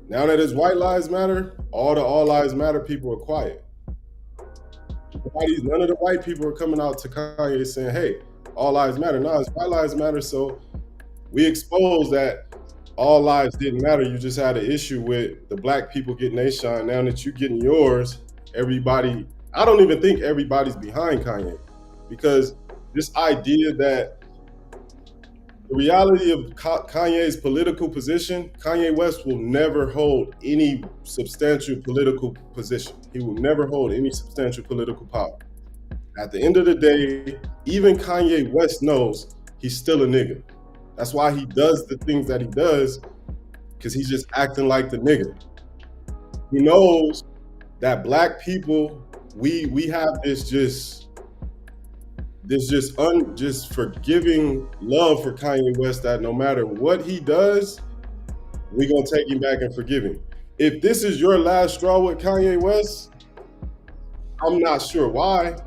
Now that it's White Lives Matter, all the All Lives Matter people are quiet. None of the white people are coming out to Kanye saying, hey, all lives matter. No, it's White Lives Matter. So we exposed that all lives didn't matter. You just had an issue with the black people getting their shine. Now that you're getting yours, everybody, I don't even think everybody's behind Kanye, because this idea that the reality of Kanye's political position, Kanye West will never hold any substantial political position. He will never hold any substantial political power. At the end of the day, even Kanye West knows he's still a nigga. That's why he does the things that he does, because he's just acting like the nigga. He knows that black people, we have this just forgiving love for Kanye West, that no matter what he does, we gonna take him back and forgive him. If this is your last straw with Kanye West, I'm not sure why.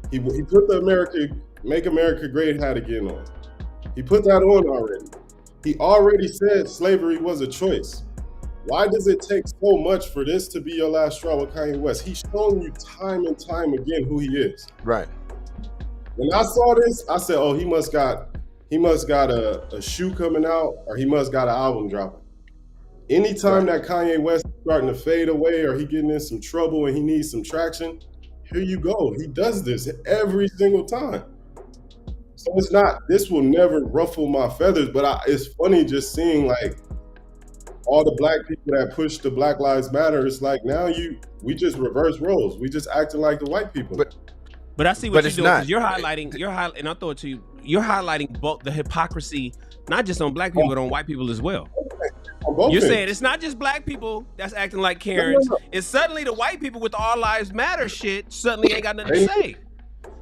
He put the Make America Great hat again on. He put that on already. He already said slavery was a choice. Why does it take so much for this to be your last straw with Kanye West? He's shown you time and time again who he is. Right. When I saw this, I said, oh, he must got a shoe coming out, or he must got an album dropping. Anytime that Kanye West is starting to fade away, or he getting in some trouble and he needs some traction, here you go. He does this every single time. So this will never ruffle my feathers, but it's funny just seeing like all the black people that push the Black Lives Matter. It's like now we just reverse roles. We just acting like the white people. But I see what you're doing, because you're highlighting, and I'll throw it to you. You're highlighting both the hypocrisy, not just on black people, but on white people as well. You're saying it's not just black people that's acting like Karens. No. It's suddenly the white people with the All Lives Matter shit suddenly ain't got nothing to say.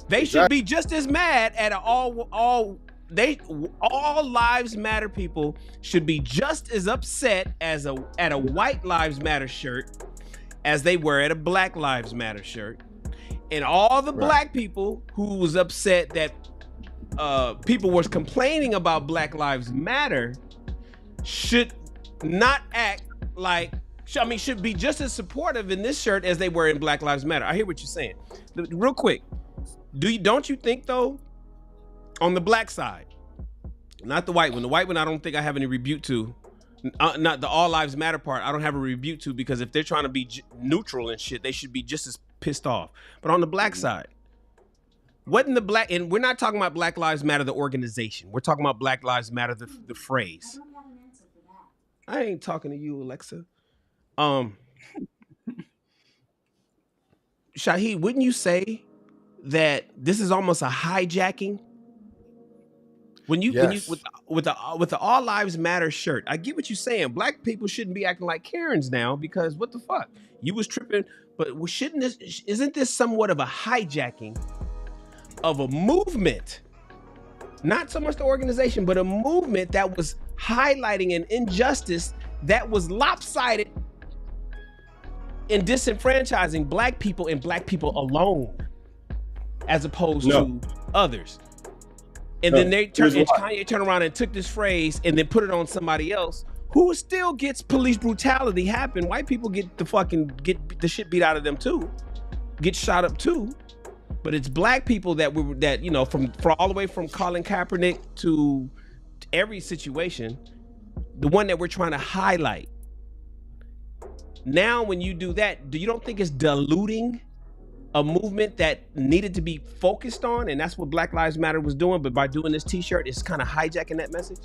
They should be just as mad at all Lives Matter people should be just as upset at a White Lives Matter shirt as they were at a Black Lives Matter shirt. And all the black people who was upset that people was complaining about Black Lives Matter should not act like, should be just as supportive in this shirt as they were in Black Lives Matter. I hear what you're saying. Real quick, don't you think though, on the black side, not the white one, I don't think I have any rebuke to, not the All Lives Matter part, I don't have a rebuke to, because if they're trying to be neutral and shit, they should be just as pissed off. But on the black side, what in the black, and we're not talking about Black Lives Matter the organization, we're talking about Black Lives Matter the phrase. I ain't talking to you, Alexa. Shaheed, wouldn't you say that this is almost a hijacking? When you with the All Lives Matter shirt, I get what you're saying. Black people shouldn't be acting like Karens now, because what the fuck? You was tripping, but isn't this somewhat of a hijacking of a movement? Not so much the organization, but a movement that was highlighting an injustice that was lopsided in disenfranchising black people and black people alone, as opposed to others. And then Kanye turned around and took this phrase and then put it on somebody else who still gets police brutality happen. White people get the shit beat out of them too, get shot up too. But it's black people that you know, from all the way from Colin Kaepernick to every situation, the one that we're trying to highlight. Now, when you do that, you don't think it's diluting a movement that needed to be focused on? And that's what Black Lives Matter was doing. But by doing this T-shirt, it's kind of hijacking that message.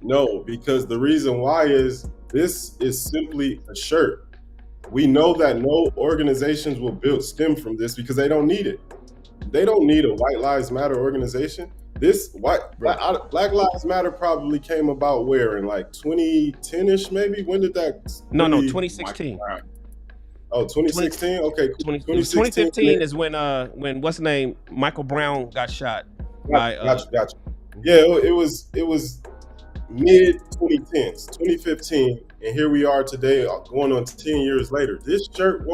No, because the reason why is this is simply a shirt. We know that no organizations will stem from this because they don't need it. They don't need a White Lives Matter organization. Black Lives Matter probably came about where, in like 2010-ish maybe? When did that? No, 2016. Oh, 2016? Okay, cool. 2015 is when what's the name? Michael Brown got shot. Gotcha. Yeah, it was mid 2010s, 2015, and here we are today, going on 10 years later. This shirt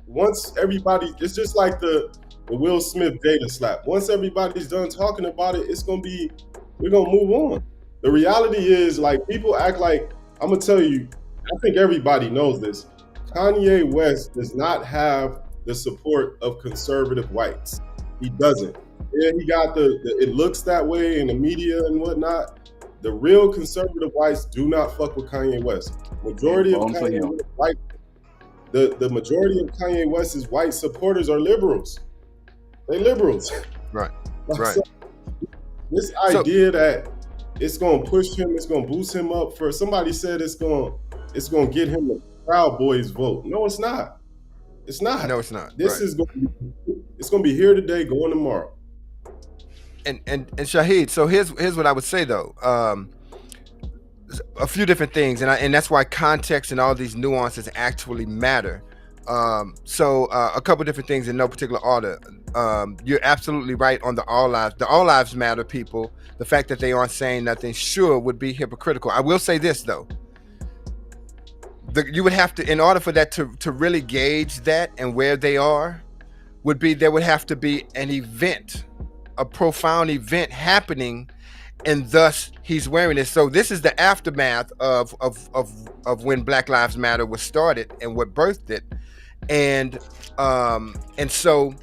once everybody, it's just like the Will Smith Jada slap. Once everybody's done talking about it, we're gonna move on. The reality is, like, people act like, I'm gonna tell you, I think everybody knows this. Kanye West does not have the support of conservative whites. He doesn't. Yeah, he got it looks that way in the media and whatnot. The real conservative whites do not fuck with Kanye West. Majority of Kanye West white, the majority of Kanye West's white supporters are liberals. They liberals. Right. So, this idea that it's gonna push him, it's gonna boost him up. For somebody said it's gonna get him the Proud Boys vote. No, it's not. It's not. No, it's not. This is gonna be here today, going tomorrow. And Shahid, so here's what I would say though. A few different things, and that's why context and all these nuances actually matter. So a couple different things in no particular order. You're absolutely right on the all lives matter people. The fact that they aren't saying nothing sure would be hypocritical. I will say this though. You would have to, in order for that to really gauge that and where they are, there would have to be an event, a profound event happening, and thus he's wearing it. So this is the aftermath of when Black Lives Matter was started and what birthed it, and so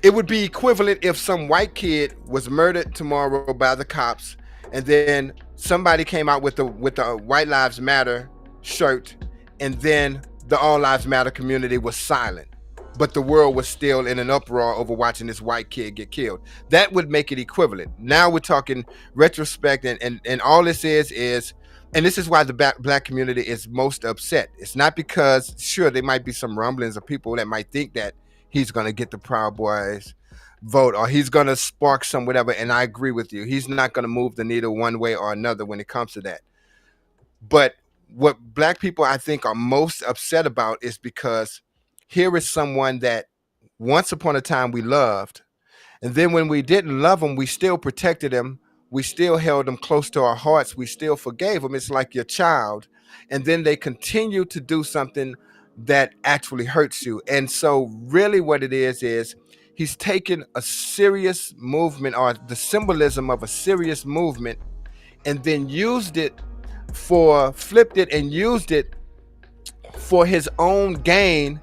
it would be equivalent if some white kid was murdered tomorrow by the cops, and then somebody came out with the White Lives Matter shirt, and then the All Lives Matter community was silent, but the world was still in an uproar over watching this white kid get killed. That would make it equivalent. Now we're talking retrospect, and all this is, and this is why the black community is most upset. It's not because, sure, there might be some rumblings of people that might think that he's going to get the Proud Boys vote, or he's going to spark some whatever, and I agree with you. He's not going to move the needle one way or another when it comes to that. But what black people, I think, are most upset about is because here is someone that once upon a time we loved, and then when we didn't love him, we still protected him, we still held him close to our hearts, we still forgave him. It's like your child, and then they continue to do something that actually hurts you. And so really what it is he's taken a serious movement, or the symbolism of a serious movement, and then flipped it and used it for his own gain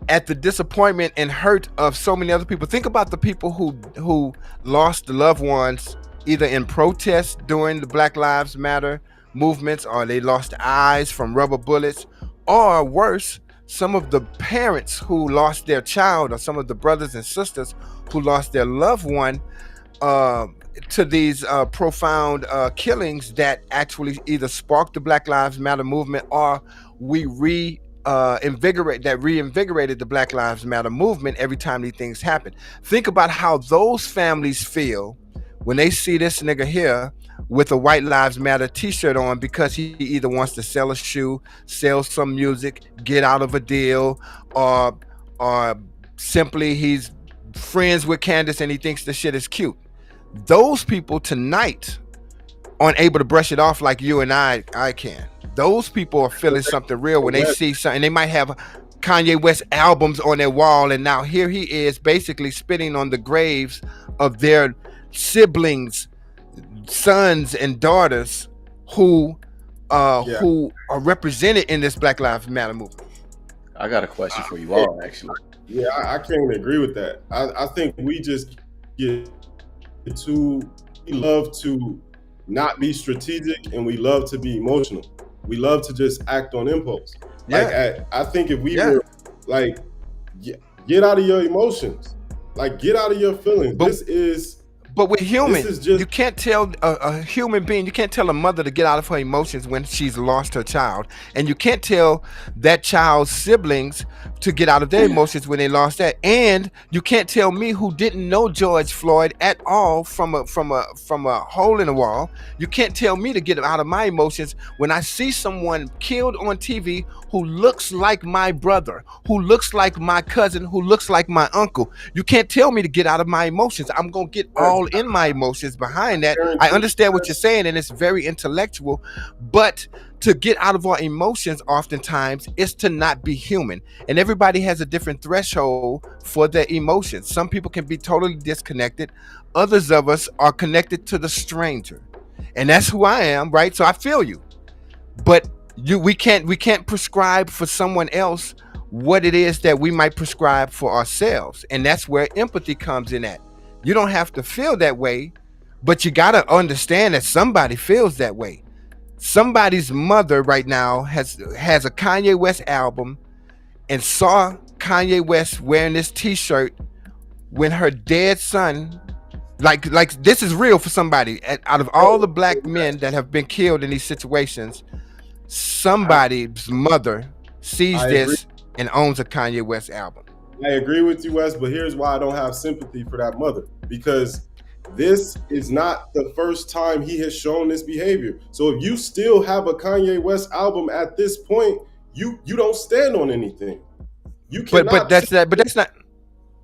at the disappointment and hurt of so many other people. Think about the people who lost loved ones either in protest during the Black Lives Matter movements, or they lost eyes from rubber bullets, or worse, some of the parents who lost their child, or some of the brothers and sisters who lost their loved one to these profound killings that actually either sparked the Black Lives Matter movement, or we reinvigorated the Black Lives Matter movement every time these things happen. Think about how those families feel when they see this nigga here with a White Lives Matter t-shirt on because he either wants to sell a shoe, sell some music, get out of a deal, or simply he's friends with Candace and he thinks the shit is cute. Those people tonight aren't able to brush it off like you and I can. Those people are feeling something real when they see something. They might have Kanye West albums on their wall, and now here he is basically spitting on the graves of their siblings, sons and daughters who are represented in this Black Lives Matter movement. I got a question for you all, actually. Yeah, I can't agree with that. I think we just get too, we love to not be strategic and we love to be emotional. We love to just act on impulse. Like, Yeah, I think if we yeah. were like, get out of your emotions, like, get out of your feelings. But But we're This human. is just You can't tell a human being, you can't tell a mother to get out of her emotions when she's lost her child. And you can't tell that child's siblings to get out of their emotions when they lost that. And you can't tell me, who didn't know George Floyd at all, from a hole in the wall. You can't tell me to get out of my emotions when I see someone killed on TV who looks like my brother, who looks like my cousin, who looks like my uncle. You can't tell me to get out of my emotions. I'm going to get all in my emotions behind that. I guarantee. understand what you're saying, and it's very intellectual, but to get out of our emotions oftentimes is to not be human. And everybody has a different threshold for their emotions. Some people can be totally disconnected. Others of us are connected to the stranger. And that's who I am, right? So I feel you. But we can't prescribe for someone else what it is that we might prescribe for ourselves. And that's where empathy comes in at. You don't have to feel that way, but you got to understand that somebody feels that way. Somebody's mother right now has a Kanye West album and saw Kanye West wearing this t-shirt when her dead son, like this is real for somebody. Out of all the black men that have been killed in these situations, I, somebody's mother sees I agree. this and owns a Kanye West album. I agree with you, Wes, but here's why I don't have sympathy for that mother. Because this is not the first time he has shown this behavior. So if you still have a Kanye West album at this point, you don't stand on anything. You But cannot that's that. But that's not.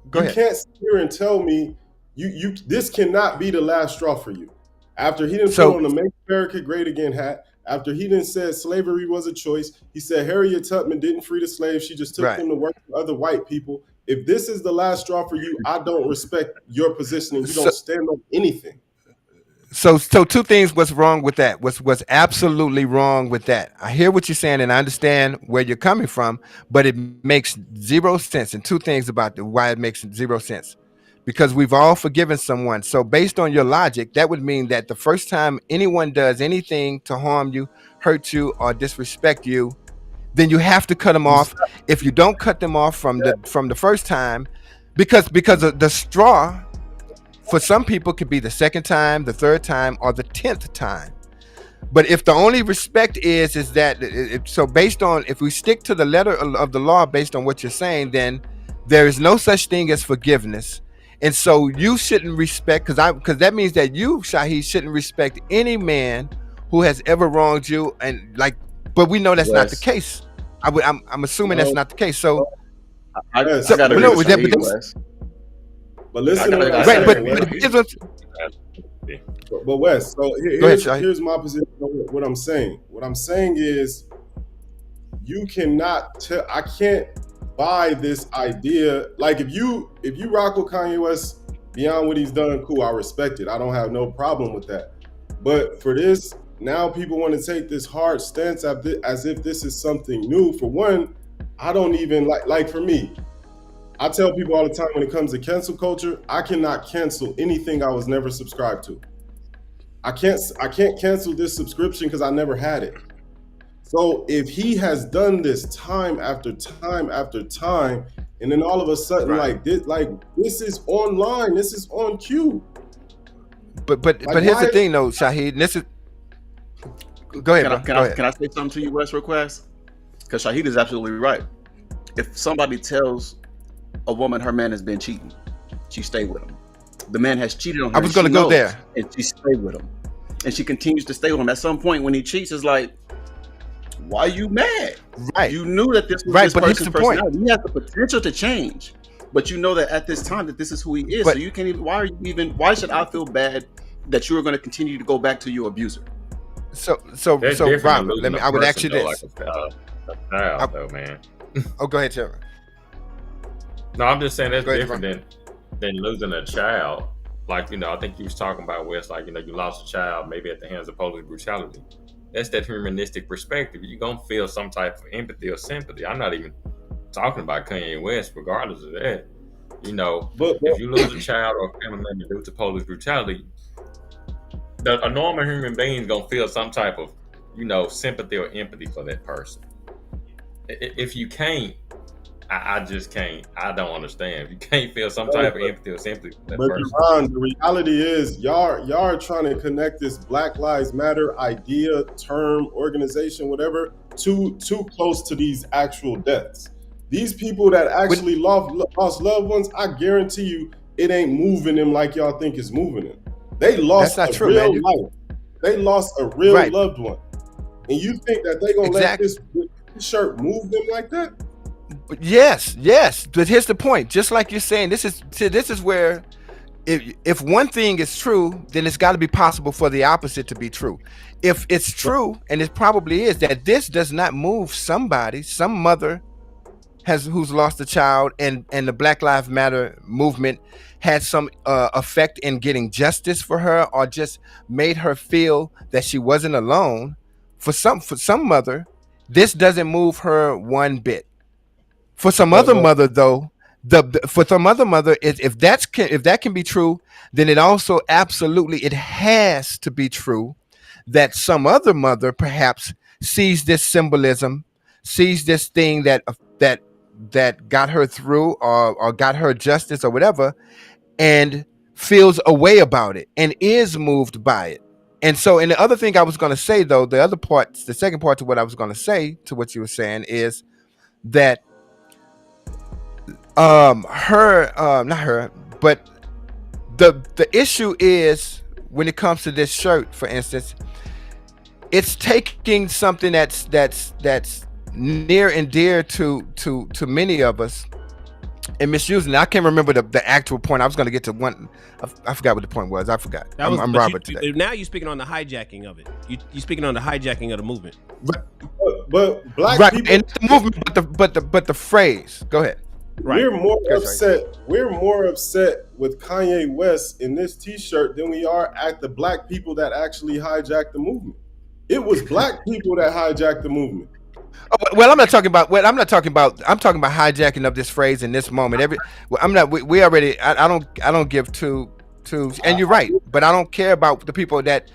Go you ahead. can't sit here and tell me you this cannot be the last straw for you. After he didn't put So on the Make America Great Again hat, after he didn't said slavery was a choice, he said Harriet Tubman didn't free the slaves, she just took right. them to work for other white people. If this is the last straw for you, I don't respect your position and you So don't stand on anything. so two things. What's wrong with that? What's absolutely wrong with that? I hear what you're saying and I understand where you're coming from, but it makes zero sense. And two things about why it makes zero sense. Because we've all forgiven someone. So based on your logic, that would mean that the first time anyone does anything to harm you, hurt you, or disrespect you, then you have to cut them You off. If you don't cut them off from the first time, because of the straw, for some people could be the second time, the third time, or the 10th time. But if the only respect is that so based on, if we stick to the letter of the law based on what you're saying, then there is no such thing as forgiveness. And so you shouldn't respect, because that means that you, Shaheed, shouldn't respect any man who has ever wronged you. And like, but we know that's not the Wes. case. I'm assuming that's Well, not the case. So I Yes, gotta but agree no, with but Shaheed, that's, Wes. but I listen to gotta, what I'm I right. gotta But saying, agree Wes. but with here's what, But Wes, so go ahead, here's Shaheed. my position on what I'm saying. What I'm saying is you cannot tell, I can't buy this idea. Like if you rock with Kanye West beyond what he's done, cool, I respect it. I don't have no problem with that. But for this, now people want to take this hard stance as if this is something new. For one, I don't even like for me, I tell people all the time when it comes to cancel culture, I cannot cancel anything I was never subscribed to. I can't cancel this subscription because I never had it. So if he has done this time after time after time, and then all of a sudden Right. like this is online, this is on cue. But Like here's the why? thing, though, Shaheed. And this is, go ahead, Can I bro. can Go I ahead. can I say something to you, Wes, request? Because Shaheed is absolutely right. If somebody tells a woman her man has been cheating, she stay with him. The man has cheated on I her, was and she gonna go knows, there. and she stay with him, and she continues to stay with him. At some point, when he cheats, it's like, why are you mad? Right. You knew that this was Right. this But here's person's the point. personality. He has the potential to change, but you know that at this time that this is who he is. But So you can't even. Why are you even? Why should I feel bad that you are going to continue to go back to your abuser? That's so different than Robert, losing a I would ask person you though, like this. a I, child though, man. oh, go ahead, Trevor. No, I'm just saying that's Go ahead, different Trevor. than losing a child. Like, I think you was talking about Wes, like, you lost a child maybe at the hands of police brutality. That's that humanistic perspective. You're gonna feel some type of empathy or sympathy. I'm not even talking about Kanye West, regardless of that, you know, But if you lose a child or a family member due to police brutality, a normal human being is gonna feel some type of, you know, sympathy or empathy for that person. If you can't, I just can't. I don't understand. If you can't feel some type of empathy or sympathy for that But person. Ron, the reality is y'all are trying to connect this Black Lives Matter idea, term, organization, whatever, too close to these actual deaths. These people that actually lost loved ones, I guarantee you, it ain't moving them like y'all think it's moving them. They lost That's not a true, real man. life. They lost a real Right. loved one, and you think that they gonna let Exactly. this shirt move them like that? Yes. But here's the point. Just like you're saying, this is where if one thing is true, then it's got to be possible for the opposite to be true. If it's true, and it probably is, that this does not move somebody, some mother who's lost a child, and the Black Lives Matter movement had some effect in getting justice for her, or just made her feel that she wasn't alone. For some mother, this doesn't move her one bit. For some other But mother, though, for some other mother, if that can be true, then it also absolutely, it has to be true that some other mother perhaps sees this symbolism, sees this thing that got her through, or got her justice or whatever, and feels a way about it and is moved by it. And so, and the other thing I was going to say, though, the second part to what I was going to say to what you were saying is that not her, but the issue is, when it comes to this shirt, for instance, it's taking something that's near and dear to many of us, and misusing it. I can't remember the actual point. I was going to get to one. I forgot what the point was. I forgot. I'm Robert today. Now you're speaking on the hijacking of it. You speaking on the hijacking of the movement. but Black Right, people, and the movement, but the phrase. Go ahead. Right. we're more Sorry. upset. We're more upset with Kanye West in this T-shirt than we are at the Black people that actually hijacked the movement. It was Black people that hijacked the movement. Well, I'm not talking about. I'm talking about hijacking of this phrase in this moment. I'm not. We already. I don't give two. And you're right. But I don't care about the people that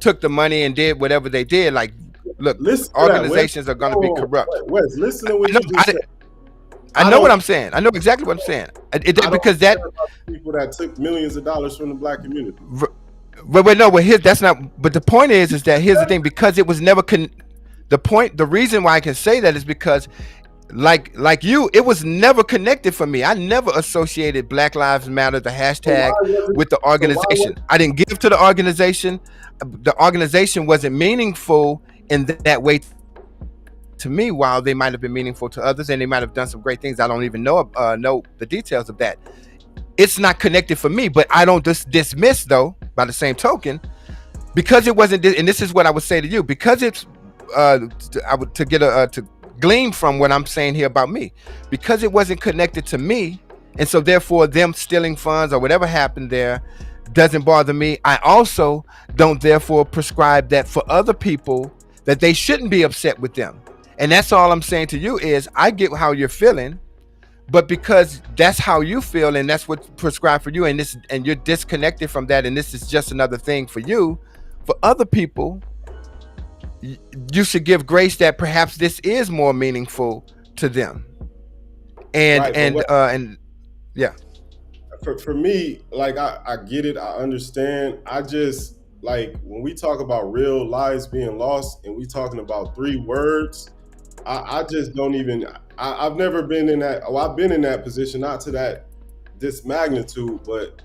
took the money and did whatever they did. Like, look, organizations are going to be corrupt. Wes, listen to what you just said. I know what I'm saying. I know exactly what I'm saying. Because that people that took millions of dollars from the Black community. But no. But that's not. But the point is that here's the thing. Because it was never the reason why I can say that is because, like you, it was never connected for me. I never associated Black Lives Matter, the hashtag, with the organization. I didn't give to the organization. The organization wasn't meaningful in that way to me, while they might have been meaningful to others, and they might have done some great things. I don't even know the details of that. It's not connected for me, but I don't dismiss, though, by the same token, because it wasn't, and this is what I would say to you, because it's to glean from what I'm saying here about me, because it wasn't connected to me, and so therefore them stealing funds or whatever happened there doesn't bother me. I also don't therefore prescribe that for other people, that they shouldn't be upset with them. And that's all I'm saying to you is, I get how you're feeling, but because that's how you feel and that's what's prescribed for you, and you're disconnected from that, and this is just another thing for you, for other people, you should give grace that perhaps this is more meaningful to them. And yeah. For me, like, I get it, I understand. I just, like, when we talk about real lives being lost and we talking about 3 words, I just don't even. I've never been in that. Well, I've been in that position, not to this magnitude, but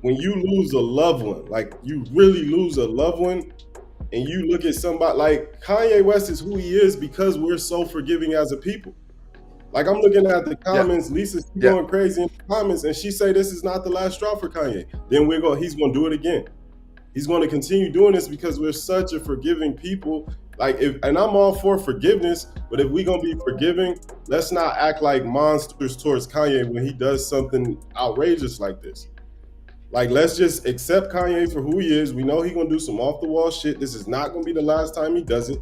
when you lose a loved one, like you really lose a loved one, and you look at somebody like Kanye West is who he is because we're so forgiving as a people. Like, I'm looking at the comments, Lisa's going crazy in the comments, and she say this is not the last straw for Kanye. Then he's gonna do it again. He's going to continue doing this because we're such a forgiving people. Like, and I'm all for forgiveness, but if we're gonna be forgiving, let's not act like monsters towards Kanye when he does something outrageous like this. Like, let's just accept Kanye for who he is. We know he's gonna do some off the wall shit. This is not gonna be the last time he does it,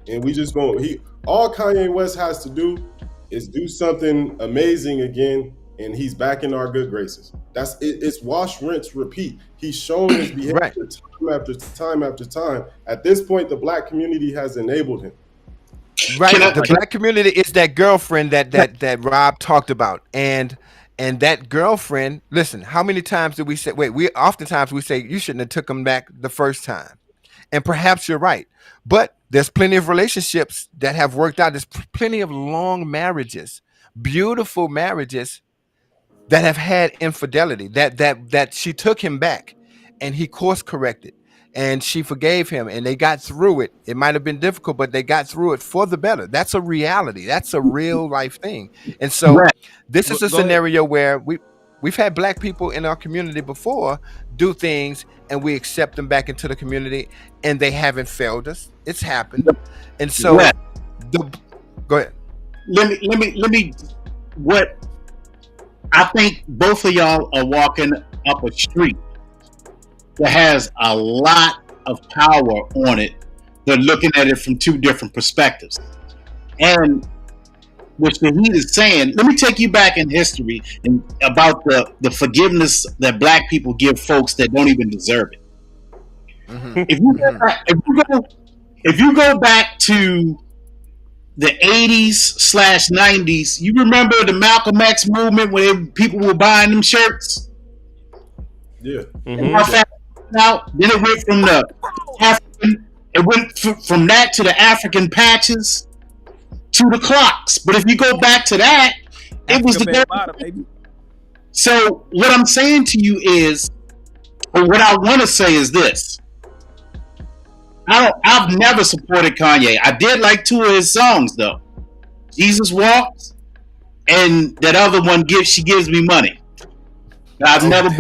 and we just gonna All Kanye West has to do is do something amazing again, and he's back in our good graces. That's it. It's wash, rinse, repeat. He's shown his behavior Right. time after time after time. At this point, the black community has enabled him. Right. Can I- The black community is that girlfriend that Rob talked about. And that girlfriend, listen, how many times did we say, oftentimes we say you shouldn't have took him back the first time. And perhaps you're right. But there's plenty of relationships that have worked out. There's plenty of long marriages, beautiful marriages that have had infidelity, that she took him back and he course corrected and she forgave him and they got through it. It might have been difficult, but they got through it for the better. That's a reality. That's a real life thing. And so Right. this is a Go ahead. scenario where we've had black people in our community before do things and we accept them back into the community and they haven't failed us. It's happened. And so Right. go ahead. Let me. What I think both of y'all are walking up a street that has a lot of power on it. They're looking at it from two different perspectives. And what Shahid is saying, let me take you back in history and about the forgiveness that black people give folks that don't even deserve it. If you go back to the 80s / 90s, you remember the Malcolm X movement where people were buying them shirts? Yeah. Out. Then it went from the African. It went from that to the African patches to the clocks. But if you go back to that, it was the bottom, baby. So what I'm saying to you is, or what I want to say is this: I've never supported Kanye. I did like 2 of his songs though. Jesus Walks and that other one, She Gives Me Money. I've never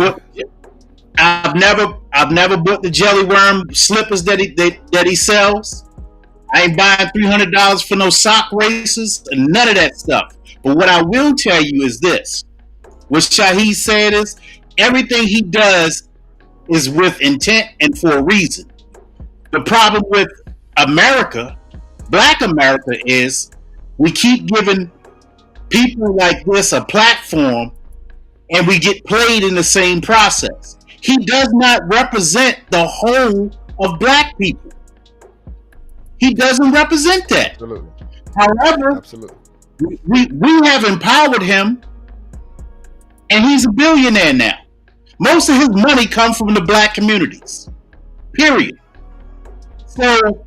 bought the jelly worm slippers that he sells. I ain't buying $300 for no sock races and none of that stuff. But what I will tell you is this: what Shahid said is everything he does is with intent and for a reason. The problem with America, Black America, is we keep giving people like this a platform and we get played in the same process. He does not represent the whole of Black people. He doesn't represent that. Absolutely. However, Absolutely. we have empowered him and he's a billionaire now. Most of his money comes from the Black communities. Period. So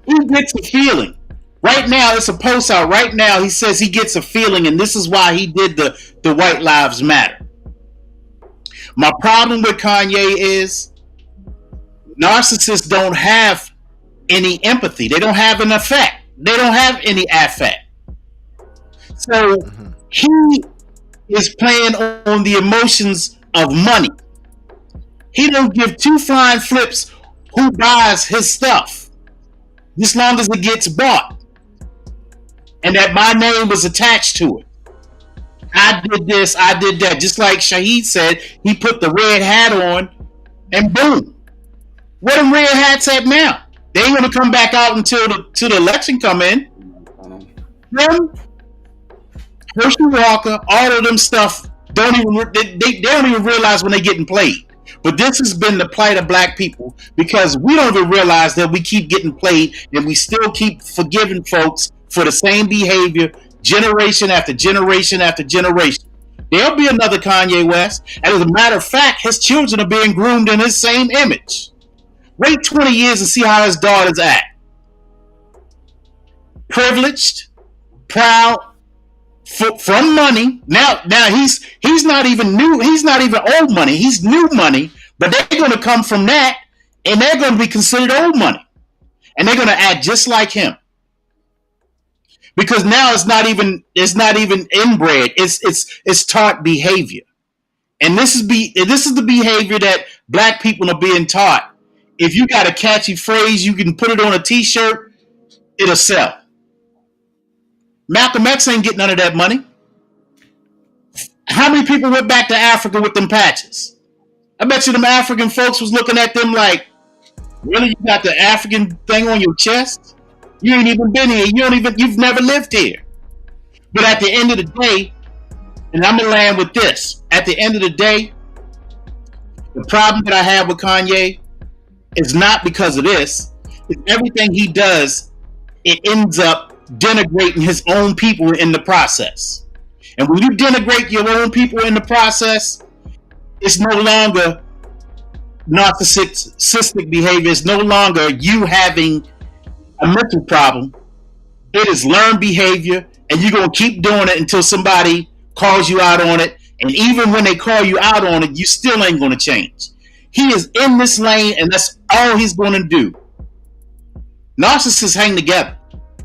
he gets a feeling. Right now, it's a post out right now. He says he gets a feeling, and this is why he did the White Lives Matter. My problem with Kanye is narcissists don't have any empathy. They don't have an affect. They don't have any affect. So he is playing on the emotions of money. He don't give 2 flying flips who buys his stuff, as long as it gets bought and that my name was attached to it. I did this, I did that. Just like Shahid said, he put the red hat on and boom. Where them red hats at now? They ain't gonna come back out until the election come in. Them, Herschel Walker, all of them stuff they don't even realize when they're getting played. But this has been the plight of Black people because we don't even realize that we keep getting played and we still keep forgiving folks for the same behavior generation after generation after generation. There'll be another Kanye West. And as a matter of fact, his children are being groomed in his same image. Wait 20 years and see how his daughters act. Privileged, proud, from money. Now he's not even new. He's not even old money. He's new money. But they're going to come from that, and they're going to be considered old money, and they're going to act just like him. Because now it's not even inbred. It's taught behavior, and this is the behavior that Black people are being taught. If you got a catchy phrase, you can put it on a T-shirt, it'll sell. Malcolm X ain't getting none of that money. How many people went back to Africa with them patches? I bet you them African folks was looking at them like, really, you got the African thing on your chest? You ain't even been here. You've never lived here. But at the end of the day, and I'm gonna land with this. At the end of the day, the problem that I have with Kanye is not because of this. It's everything he does, it ends up denigrating his own people in the process. And when you denigrate your own people in the process, it's no longer narcissistic behavior. It's no longer you having a mental problem. It is learned behavior, and you're going to keep doing it until somebody calls you out on it. And even when they call you out on it, you still ain't going to change. He is in this lane, and that's all he's going to do. Narcissists hang together.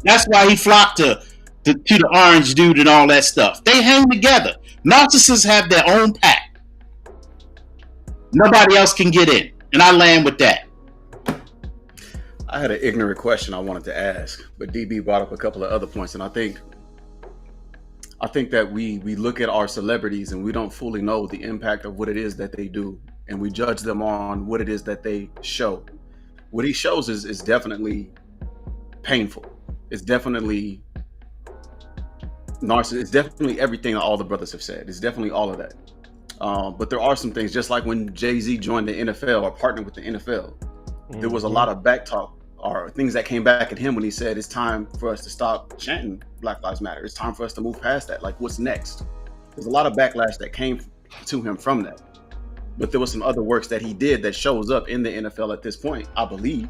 That's why he flocked to the orange dude and all that stuff. They hang together. Narcissists have their own pack. Nobody else can get in. And I land with that. I had an ignorant question I wanted to ask, but DB brought up a couple of other points, and I think that we look at our celebrities and we don't fully know the impact of what it is that they do, and we judge them on what it is that they show. What he shows is definitely painful. It's definitely narcissistic. It's definitely everything that all the brothers have said. It's definitely all of that. But there are some things, just like when Jay-Z joined the NFL or partnered with the NFL, there was a lot of back talk or things that came back at him when he said it's time for us to stop chanting Black Lives Matter. It's time for us to move past that. Like, what's next? There's a lot of backlash that came to him from that. But there was some other works that he did that shows up in the NFL at this point, I believe,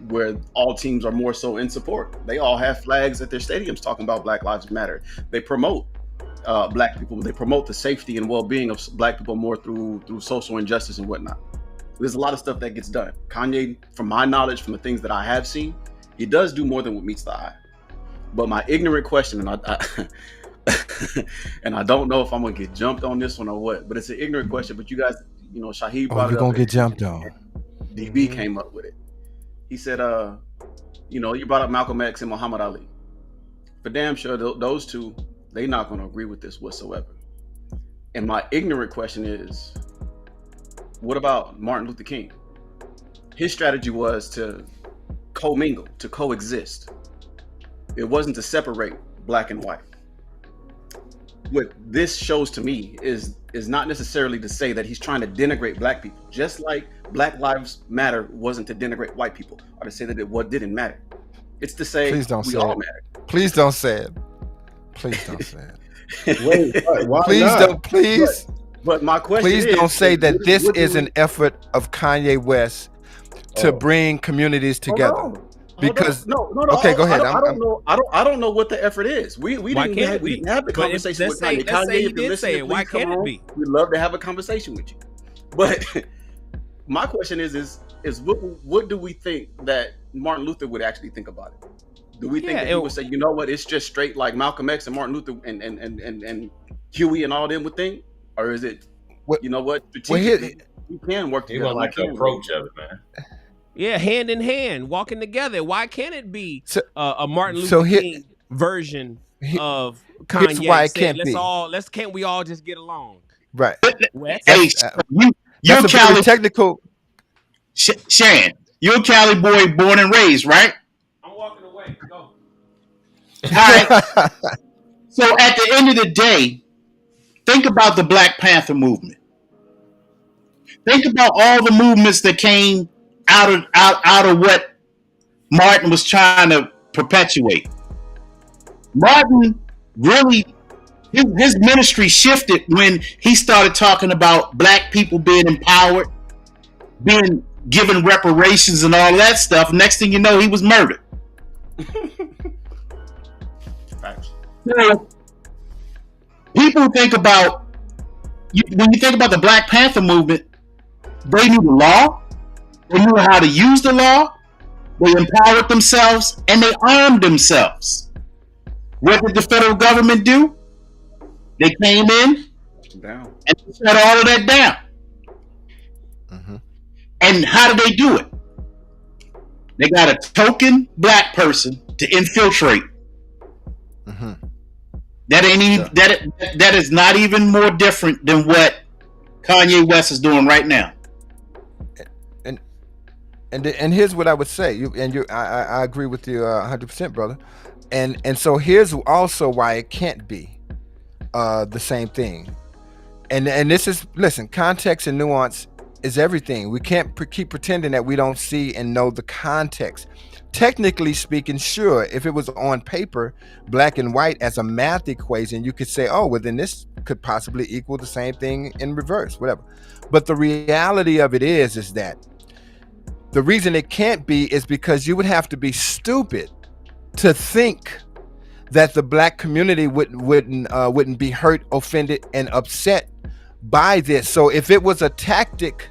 where all teams are more so in support. They all have flags at their stadiums talking about Black Lives Matter. They promote Black people. They promote the safety and well-being of Black people more through social injustice and whatnot. There's a lot of stuff that gets done. Kanye, from my knowledge, from the things that I have seen, he does do more than what meets the eye. But my ignorant question, and I and I don't know if I'm gonna get jumped on this one or what, but it's an ignorant question. But you guys, Shaheed brought it up. You're gonna get jumped on. DB came up with it. He said, you brought up Malcolm X and Muhammad Ali. For damn sure, those two, they're not gonna agree with this whatsoever. And my ignorant question is, what about Martin Luther King? His strategy was to commingle, to coexist. It wasn't to separate black and white. What this shows to me is not necessarily to say that he's trying to denigrate black people, just like Black Lives Matter wasn't to denigrate white people or to say that it didn't matter. It's to say we all matter. Please don't say it. Please don't say it. Wait, why please not? don't. Please. But my question please is, don't say that this is an effort of Kanye West to bring communities together. Because no. Okay, go ahead. I don't know what the effort is. We didn't have the conversation with Kanye. Kanye, if you're listening, why can't it be? We'd love to have a conversation with you. But my question is what do we think that Martin Luther would actually think about it? Do we think that he would say, you know what, it's just straight like Malcolm X and Martin Luther and Huey and all them would think? Or is it, you know what, strategically, we can work together. He like the approach of it, man. Yeah, hand in hand, walking together. Why can't it be a Martin Luther King version of Kanye? Here's why it can't be. Can't we all just get along? Right. Hey, you're a Cali technical. Shan, you're a Cali boy born and raised, right? I'm walking away. Go. All right. So at the end of the day, think about the Black Panther movement. Think about all the movements that came out of what Martin was trying to perpetuate. Martin really, his ministry shifted when he started talking about black people being empowered, being given reparations and all that stuff. Next thing you know, he was murdered. So people think about, when you think about the Black Panther movement, they knew the law, they knew how to use the law, they empowered themselves, and they armed themselves. What did the federal government do? They came in and shut all of that down. Mm-hmm. And how did they do it? They got a token black person to infiltrate. Mm-hmm. That ain't even that is not even more different than what Kanye West is doing right now. And here's what I would say. I agree with you 100%, brother. And so here's also why it can't be the same thing. And this is, listen, context and nuance is everything. We can't keep pretending that we don't see and know the context. Technically speaking, sure, if it was on paper, black and white as a math equation, you could say, oh, well, then this could possibly equal the same thing in reverse, whatever. But the reality of it is that the reason it can't be is because you would have to be stupid to think that the black community wouldn't be hurt, offended, and upset by this. So if it was a tactic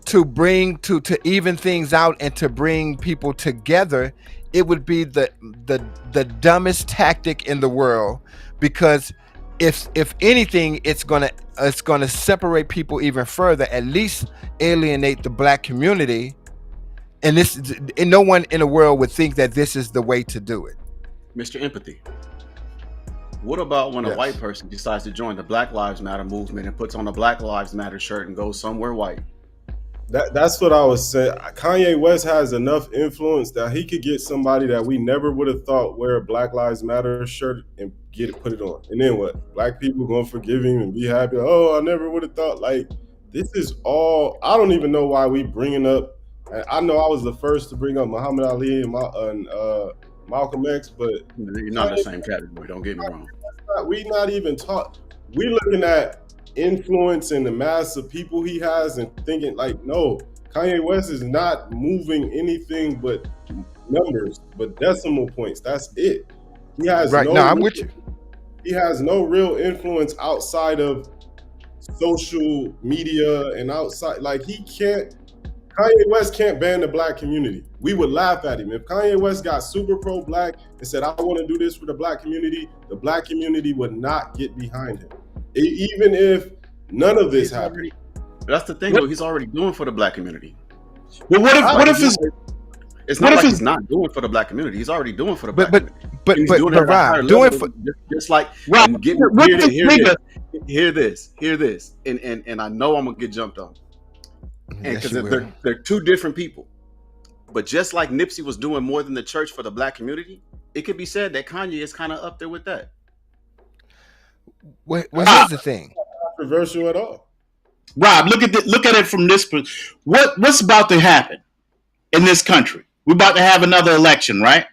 to bring to even things out and to bring people together, it would be the dumbest tactic in the world, because if anything, it's gonna separate people even further, at least alienate the black community. And no one in the world would think that this is the way to do it. Mr. Empathy. What about when a Yes. white person decides to join the Black Lives Matter movement and puts on a Black Lives Matter shirt and goes somewhere white? That's what I was saying. Kanye West has enough influence that he could get somebody that we never would have thought wear a Black Lives Matter shirt and put it on. And then what? Black people gonna forgive him and be happy. Oh, I never would have thought. Like, this is all. I don't even know why we bringing up. I know I was the first to bring up Muhammad Ali and Malcolm X, but You're not in the same category. Don't get me wrong. we not even taught. We looking at influence and the mass of people he has and thinking like, no, Kanye West is not moving anything but numbers, but decimal points. That's it. He has Right. No, I'm with you. He has no real influence outside of social media and outside. Like, Kanye West can't ban the black community. We would laugh at him. If Kanye West got super pro-black and said, I want to do this for the black community, the black community would not get behind him. Even if none of this happened. That's the thing, though. He's already doing for the black community. Well, what if it's not like he's not doing for the black community. He's already doing for the black community. But Rob, doing for just like Rob, hear this, and I know I'm gonna get jumped on, and because they're two different people. But just like Nipsey was doing more than the church for the black community, it could be said that Kanye is kind of up there with that. Well, here's the thing. Not controversial at all. Rob, look at it from this. What's about to happen in this country? We're about to have another election, right?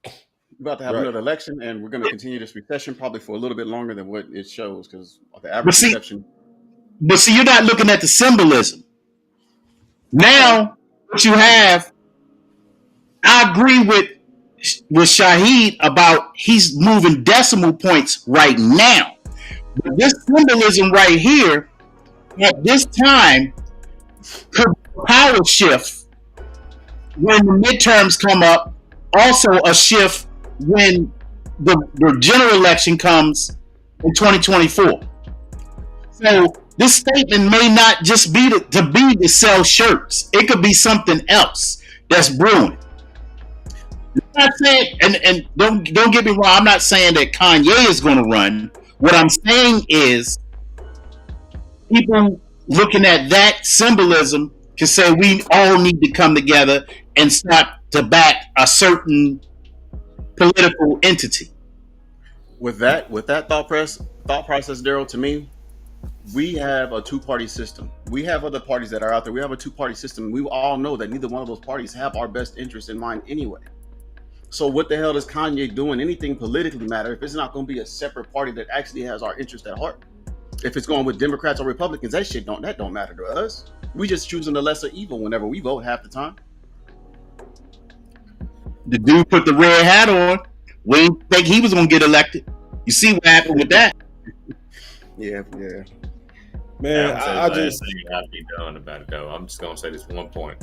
We're about to have another election, and we're going to continue this recession probably for a little bit longer than what it shows, because the average recession. But see, you're not looking at the symbolism. Now, what you have, I agree with Shaheed about he's moving decimal points right now. But this symbolism right here, at this time, could power shift when the midterms come up. Also, a shift when the general election comes in 2024. So this statement may not just be to sell shirts. It could be something else that's brewing. I'm not saying, and don't get me wrong, I'm not saying that Kanye is going to run. What I'm saying is people looking at that symbolism can say we all need to come together and start to back a certain political entity. With that thought process, Daryl, to me, we have a two-party system. We have other parties that are out there. We have a two-party system. We all know that neither one of those parties have our best interest in mind anyway. So what the hell does Kanye doing anything politically matter if it's not going to be a separate party that actually has our interest at heart? If it's going with Democrats or Republicans, that don't matter to us. We just choosing the lesser evil whenever we vote half the time. The dude put the red hat on. We didn't think he was going to get elected. You see what happened with that? Yeah. Man, I just I'd be done about it though. I'm just gonna say this one point,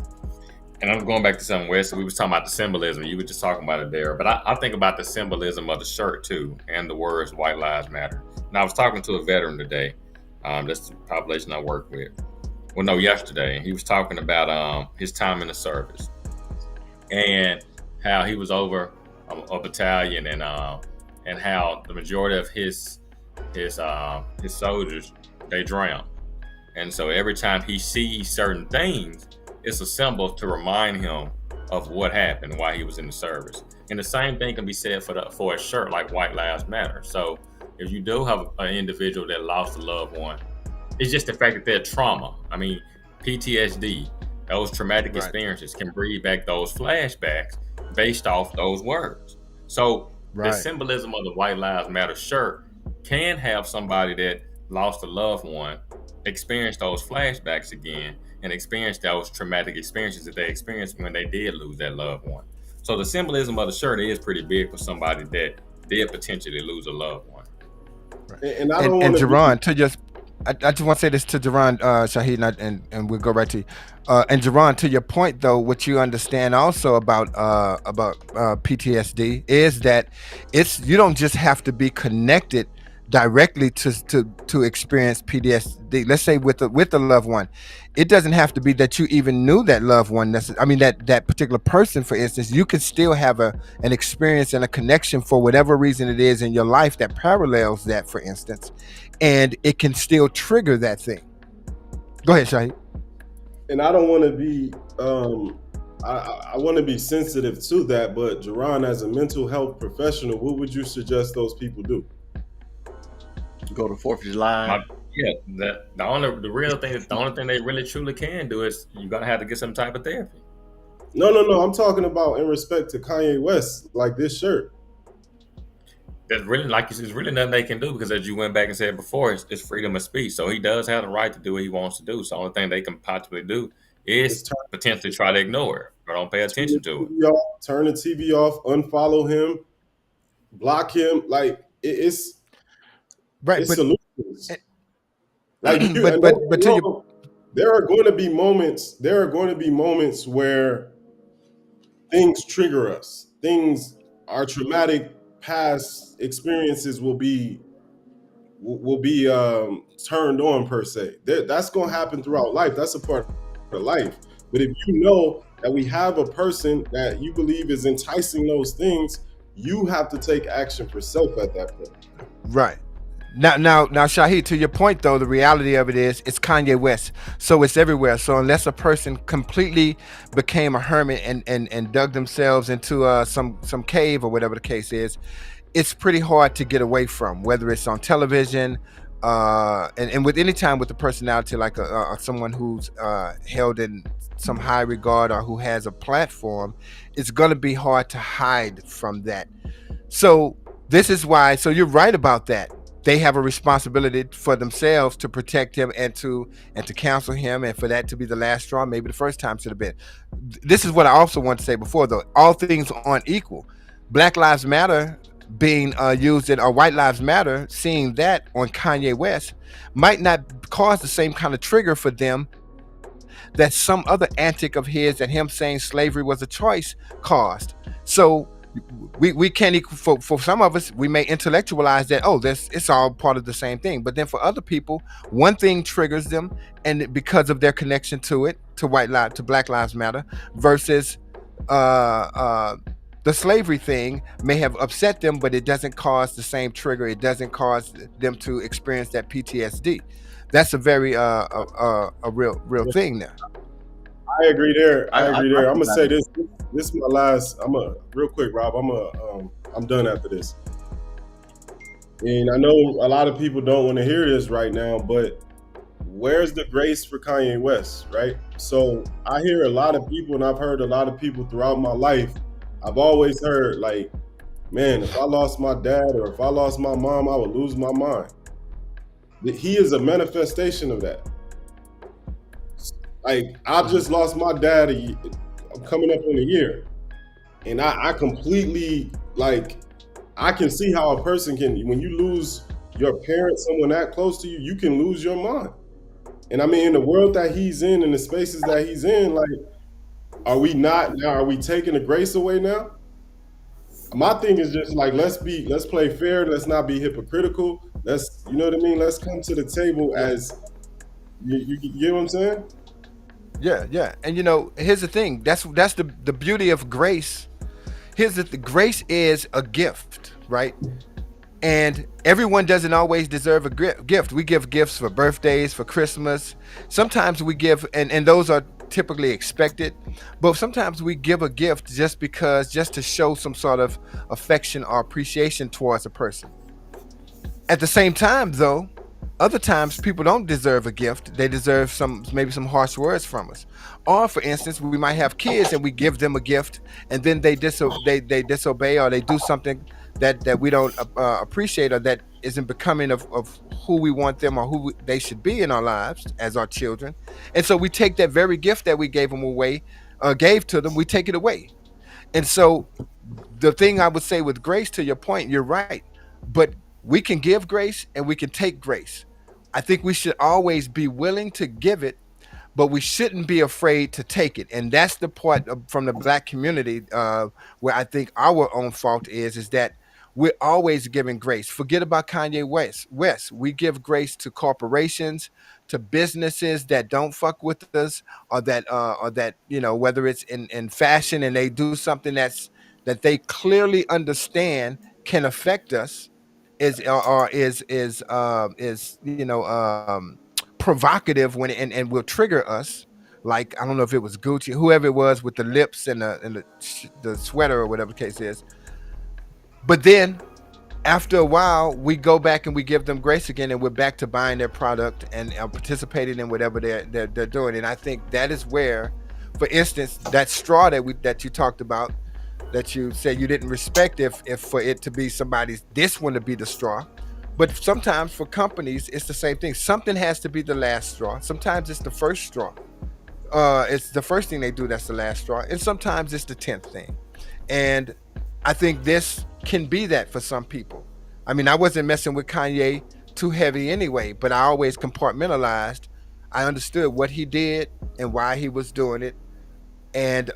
and I'm going back to something where we was talking about the symbolism. You were just talking about it there, but I think about the symbolism of the shirt too, and the words "White Lives Matter." And I was talking to a veteran today. That's the population I work with. Well, no, yesterday, and he was talking about his time in the service and how he was over a battalion, and how the majority of his soldiers, they drown. And so every time he sees certain things, it's a symbol to remind him of what happened while he was in the service. And the same thing can be said for a shirt like White Lives Matter. So if you do have an individual that lost a loved one, it's just the fact that they're trauma. I mean, PTSD, those traumatic experiences can bring back those flashbacks based off those words. So the symbolism of the White Lives Matter shirt can have somebody that lost a loved one experience those flashbacks again and experience those traumatic experiences that they experienced when they did lose that loved one. So the symbolism of the shirt is pretty big for somebody that did potentially lose a loved one. And I don't want to Jerron, to just I just want to say this to Jerron, Shahid, and we'll go right to you. And Jerron, to your point though, what you understand also about PTSD is that you don't just have to be connected directly to experience PTSD. Let's say with the loved one, it doesn't have to be that you even knew that loved one. I mean that particular person, for instance, you could still have an experience and a connection for whatever reason it is in your life that parallels that, for instance, and it can still trigger that thing. Go ahead, Shahid. And I don't want to be I want to be sensitive to that, but Jerron, as a mental health professional, what would you suggest those people do? Go to 4th of July. The only thing they really truly can do is you're gonna have to get some type of therapy. No. I'm talking about in respect to Kanye West, like this shirt. There's really, like you said, there's really nothing they can do because, as you went back and said before, it's freedom of speech. So he does have the right to do what he wants to do. So the only thing they can possibly do is potentially try to ignore it or don't pay attention to it. Turn the TV off, unfollow him, block him. Like it's right. It's solutions. Like, there are going to be moments. There are going to be moments where things trigger us. Our traumatic past experiences will be turned on, per se. That's going to happen throughout life. That's a part of life. But if you know that we have a person that you believe is enticing those things, you have to take action for self at that point. Right. Now, Shahid, to your point though, the reality of it is it's Kanye West, so it's everywhere. So unless a person completely became a hermit and dug themselves into some cave or whatever the case is, it's pretty hard to get away from. Whether it's on television, and with any time with a personality like someone who's held in some high regard or who has a platform, it's going to be hard to hide from that. So this is why. So you're right about that. They have a responsibility for themselves to protect him and to counsel him, and for that to be the last straw, maybe the first time should have been. This is what I also want to say before, though. All things aren't equal. Black Lives Matter being used or White Lives Matter, seeing that on Kanye West might not cause the same kind of trigger for them that some other antic of his and him saying slavery was a choice caused. So we can't, for some of us, we may intellectualize that, it's all part of the same thing. But then for other people, one thing triggers them, and because of their connection to it, to Black Lives Matter, versus the slavery thing may have upset them, but it doesn't cause the same trigger. It doesn't cause them to experience that PTSD. That's a very a real thing there. I agree there. I'm gonna say this. This is my last. Real quick, Rob. I'm done after this. And I know a lot of people don't want to hear this right now, but where's the grace for Kanye West, right? So I hear a lot of people, and I've heard a lot of people throughout my life. I've always heard, like, man, if I lost my dad or if I lost my mom, I would lose my mind. He is a manifestation of that. Like, I've just lost my dad coming up on a year. And I completely, like, I can see how a person can, when you lose your parent, someone that close to you, you can lose your mind. And I mean, in the world that he's in the spaces that he's in, like, are we taking the grace away now? My thing is just like, let's play fair. Let's not be hypocritical. You know what I mean? Let's come to the table as, you get what I'm saying? Yeah. And here's the thing. That's the beauty of grace. Grace is a gift, right? And everyone doesn't always deserve a gift. We give gifts for birthdays, for Christmas. Sometimes we give, and those are typically expected. But sometimes we give a gift just to show some sort of affection or appreciation towards a person. At the same time, though, other times people don't deserve a gift. They deserve maybe some harsh words from us. Or, for instance, we might have kids and we give them a gift, and then they disobey or they do something that we don't appreciate, or that isn't becoming of who we want them or they should be in our lives as our children. And so we take that very gift that we gave to them, we take it away. And so the thing I would say with grace, to your point, you're right. But we can give grace and we can take grace. I think we should always be willing to give it, but we shouldn't be afraid to take it. And that's the part from the black community where I think our own fault is that we're always giving grace. Forget about Kanye West. We give grace to corporations, to businesses that don't fuck with us, or that whether it's in fashion and they do something that they clearly understand can affect us, is provocative and will trigger us. Like, I don't know if it was Gucci, whoever it was with the lips and the sweater or whatever the case is. But then after a while, we go back and we give them grace again, and we're back to buying their product and participating in whatever they're doing. And I think that is where, for instance, that straw that you talked about, that you said you didn't respect, if for it to be this one to be the straw. But sometimes for companies, it's the same thing. Something has to be the last straw. Sometimes it's the first straw. It's the first thing they do that's the last straw, and sometimes it's the 10th thing. And I think this can be that for some people. I mean, I wasn't messing with Kanye too heavy anyway, but I always compartmentalized. I understood what he did and why he was doing it. And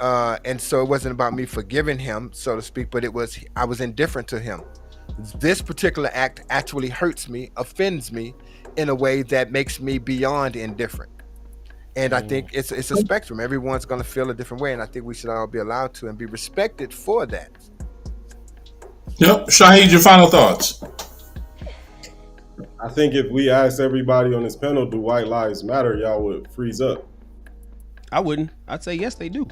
so it wasn't about me forgiving him, so to speak, but I was indifferent to him. This particular act actually hurts me, offends me in a way that makes me beyond indifferent. And I think it's a spectrum. Everyone's going to feel a different way, and I think we should all be allowed to and be respected for that. Yep. Shahid, your final thoughts? I think if we asked everybody on this panel, do white lives matter, y'all would freeze up. I wouldn't. I'd say yes, they do.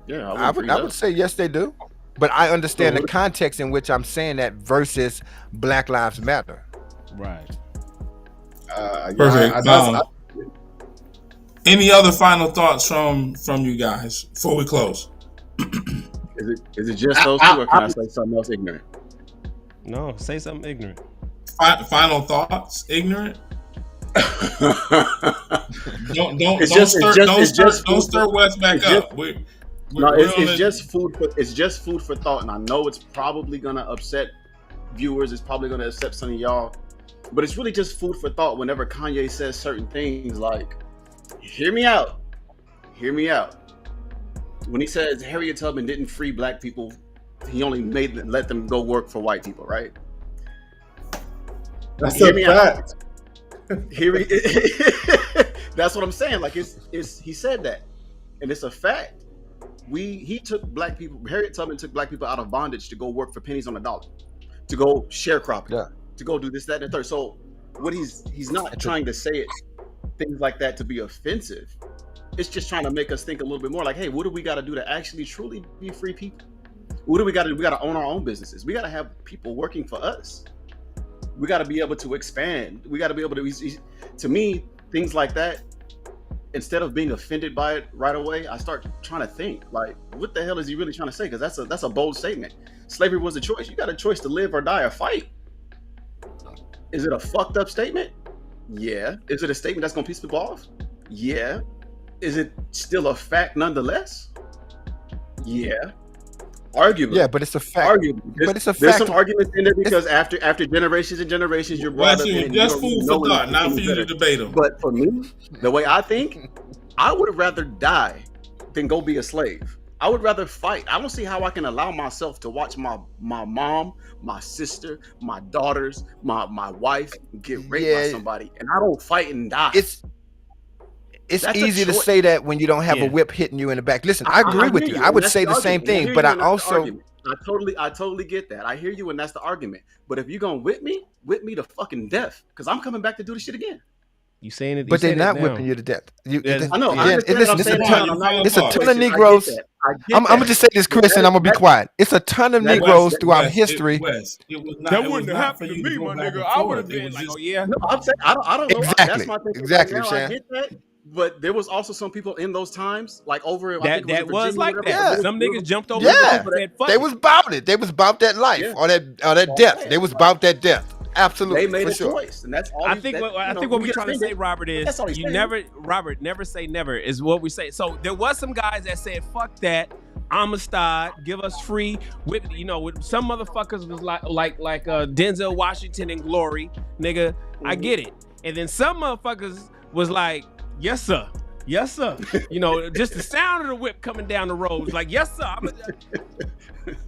Yeah, I would say yes, they do. But I understand the context in which I'm saying that versus Black Lives Matter. Right. Perfect. Any other final thoughts from you guys before we close? Is it just those two, or can I say something else ignorant? No, say something ignorant. Final thoughts, ignorant. don't stir West back up. It's just food. It's just food for thought, and I know it's probably gonna upset viewers. It's probably gonna upset some of y'all, but it's really just food for thought. Whenever Kanye says certain things, like, "Hear me out, hear me out." When he says Harriet Tubman didn't free black people, he only let them go work for white people, right? That's a fact. That's what I'm saying. Like, he said that, and it's a fact. He took black people. Harriet Tubman took black people out of bondage to go work for pennies on the dollar, to go sharecropping, to go do this, that, and the third. So what he's not trying to say it things like that to be offensive. It's just trying to make us think a little bit more. Like, hey, what do we got to do to actually truly be free people? What do we got to do? We got to own our own businesses. We got to have people working for us. We got to be able to expand. We got to be able to. To me, things like that, instead of being offended by it right away, I start trying to think, like, what the hell is he really trying to say? Because that's a bold statement. Slavery was a choice. You got a choice to live or die or fight. Is it a fucked up statement? Yeah. Is it a statement that's gonna piss people off? Yeah. Is it still a fact nonetheless? Yeah. Arguably. Yeah, but it's a fact. But it's a fact. There's some arguments in there because after generations and generations, you're brought up in. Just food for thought, not for you to debate them. But for me, the way I think, I would rather die than go be a slave. I would rather fight. I don't see how I can allow myself to watch my mom, my sister, my daughters, my wife get raped by somebody, and I don't fight and die. It's easy to say that when you don't have a whip hitting you in the back. Listen, I agree with you. I would say the same thing, but I also... I totally get that. I hear you, and that's the argument. But if you're gonna whip me to fucking death, because I'm coming back to do this shit again. You saying it? But they're not whipping you to death. I know. I understand what I'm saying. It's a ton of Negroes. I'm gonna just say this, Chris, and I'm gonna be quiet. It's a ton of Negroes throughout history. That wouldn't have happened to me, my nigga. I would have been like, oh yeah. No, I'm saying I don't know. Exactly. That's my thing. Exactly, Now, I get that. But there was also some people in those times, like over that was like that. Yeah. Some niggas jumped over. Yeah, Fuck they was about it. They was about that life or that death. They was about that death. Absolutely, they made for a sure. choice, and that's all. I think what we're trying to say, Robert, is you never say never is what we say. So there was some guys that said, "Fuck that, Amistad, give us free." With some motherfuckers was like Denzel Washington in Glory, nigga. I get it. And then some motherfuckers was like, "Yes sir, yes sir." Just the sound of the whip coming down the road was like, "Yes sir."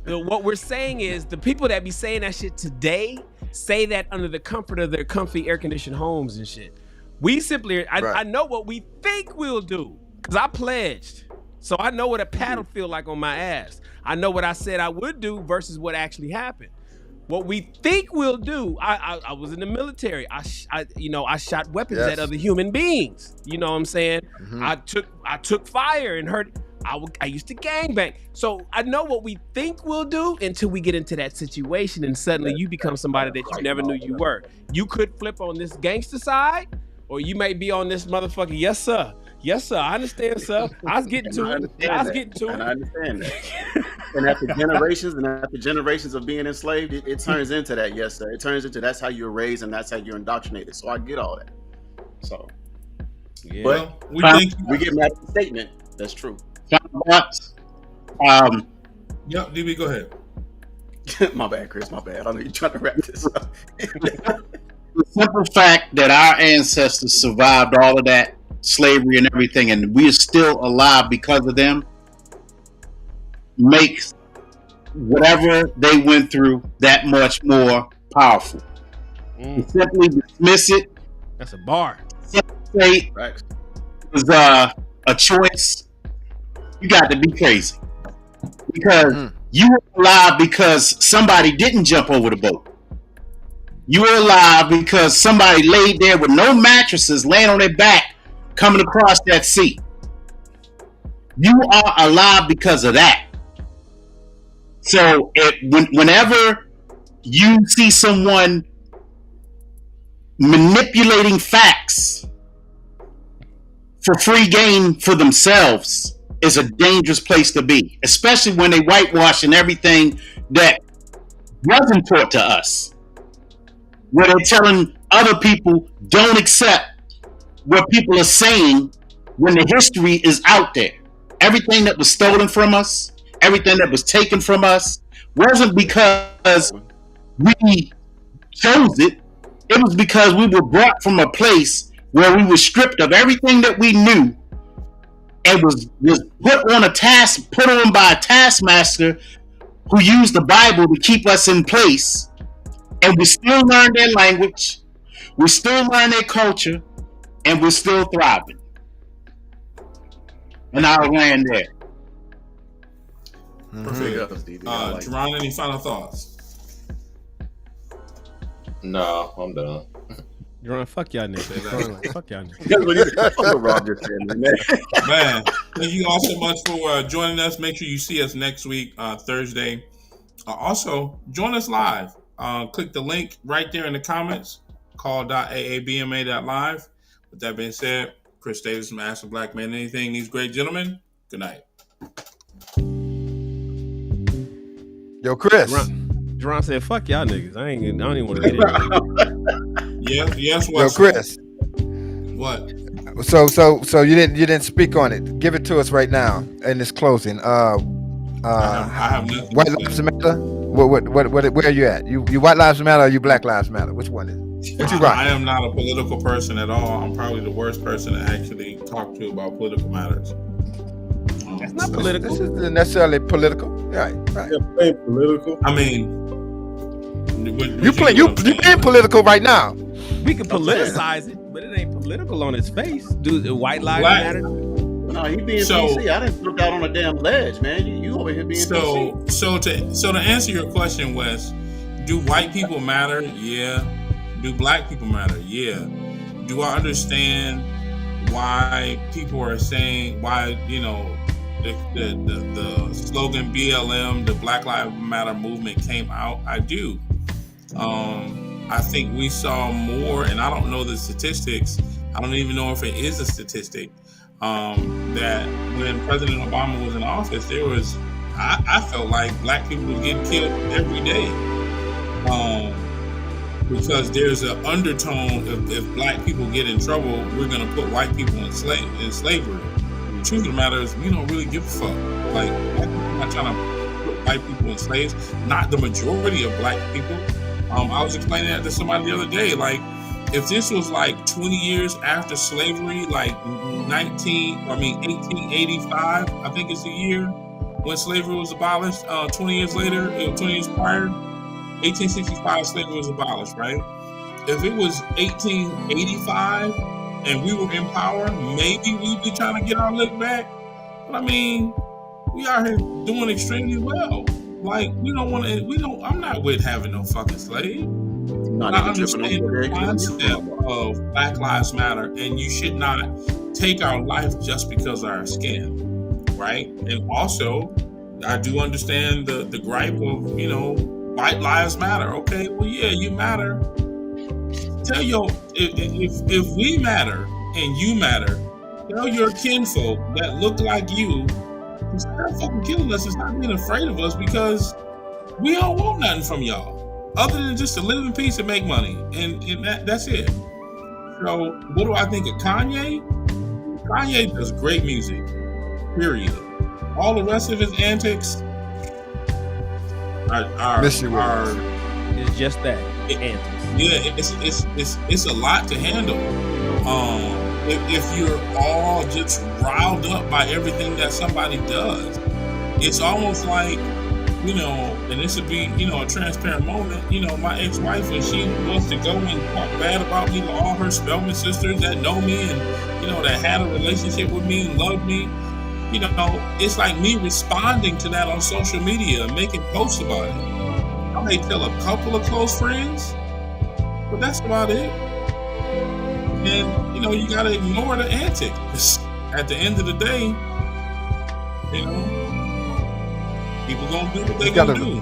What we're saying is the people that be saying that shit today say that under the comfort of their comfy air-conditioned homes and shit. We simply, I know what we think we'll do because I pledged. So I know what a paddle feel like on my ass. I know what I said I would do versus what actually happened. What we think we'll do, I was in the military. I shot weapons at other human beings. You know what I'm saying? Mm-hmm. I took fire and hurt. I used to gangbang. So I know what we think we'll do until we get into that situation and suddenly you become somebody that you never knew you were. You could flip on this gangster side or you may be on this motherfucker. Yes, sir. Yes, sir. I understand, sir. I was getting to it. I understand that. And after generations of being enslaved, it turns into that. Yes, sir. It turns into that's how you're raised and that's how you're indoctrinated. So I get all that. So, yeah. But we get mad at the statement. That's true. DB, go ahead. My bad, Chris. My bad. I know you're trying to wrap this up. The simple fact that our ancestors survived all of that slavery and everything, and we are still alive because of them, makes whatever they went through that much more powerful. To simply dismiss it. That's a bar. Say it was a choice. You got to be crazy because you were alive because somebody didn't jump over the boat. You were alive because somebody laid there with no mattresses, laying on their back, coming across that sea. You are alive because of that. So whenever you see someone manipulating facts for free gain for themselves, is a dangerous place to be, especially when they whitewashing everything that wasn't taught to us. Where they're telling other people don't accept what people are saying when the history is out there. Everything that was stolen from us, everything that was taken from us, wasn't because we chose it. It was because we were brought from a place where we were stripped of everything that we knew and was put on by a taskmaster who used the Bible to keep us in place. And we still learn their language, we still learn their culture, and we're still thriving. And I'll land there. Jerron, any final thoughts? No, I'm done. Jerron, fuck y'all niggas. Fuck y'all niggas. Man, thank you all so much for joining us. Make sure you see us next week, Thursday. Also, join us live. Click the link right there in the comments, call.aabma.live. With that being said, Chris Davis from Ask the Black Man Anything. These great gentlemen, good night. Yo, Chris. Jerron said, fuck y'all niggas. I don't even want to get in. Yes. Yo, Chris. What? So you didn't speak on it. Give it to us right now in this closing. I have nothing. White Lives Matter. Where are you at? You White Lives Matter or you Black Lives Matter? Which one is it? What you rock? I am not a political person at all. I'm probably the worst person to actually talk to about political matters. That's not political. This isn't necessarily political. Right. Yeah, ain't political. I mean, you being political right now. We can politicize it, but it ain't political on its face. Do the White Lives Matter? No, he being PC. I didn't look out on a damn ledge, man. You over here being PC. So to answer your question, Wes, do white people matter? Yeah. Do black people matter? Yeah. do I understand why people are saying why the slogan BLM, the Black Lives Matter movement came out? I do. I think we saw more, and I don't know the statistics. I don't even know if it is a statistic. That when President Obama was in office, I felt like black people were getting killed every day. Because there's an undertone if black people get in trouble, we're gonna put white people in slavery. The truth of the matter is we don't really give a fuck. Like, black people are not trying to put white people in slaves, not the majority of black people. I was explaining that to somebody the other day. Like, if this was like 20 years after slavery, like 1885, I think is the year when slavery was abolished. 20 years later, 20 years prior, 1865, slavery was abolished, right? If it was 1885 and we were in power, maybe we'd be trying to get our lick back. But I mean, we out here doing extremely well. Like, I'm not with having no fucking slave. I understand the concept of Black Lives Matter, and you should not take our life just because of our skin, right? And also, I do understand the gripe of, white lives matter. Okay, well, yeah, you matter. Tell if we matter and you matter, tell your kinfolk that look like you to start fucking killing us and stop being afraid of us, because we don't want nothing from y'all other than just to live in peace and make money, and that's it. So, what do I think of Kanye? Kanye does great music. Period. All the rest of his antics are It's just that. Antics. Yeah, it's a lot to handle. If you're all just riled up by everything that somebody does, it's almost like, and this would be, a transparent moment. My ex-wife, when she wants to go and talk bad about me to all her Spelman sisters that know me and, that had a relationship with me and loved me, it's like me responding to that on social media and making posts about it. I may tell a couple of close friends, but that's about it. And, you got to ignore the antics. At the end of the day, people going to do what they going to do.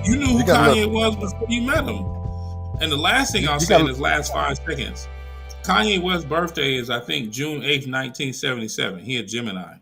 You knew who Kanye was before you met him. And the last thing I'll say in his last 5 seconds, Kanye West's birthday is, I think, June 8th, 1977. He a Gemini.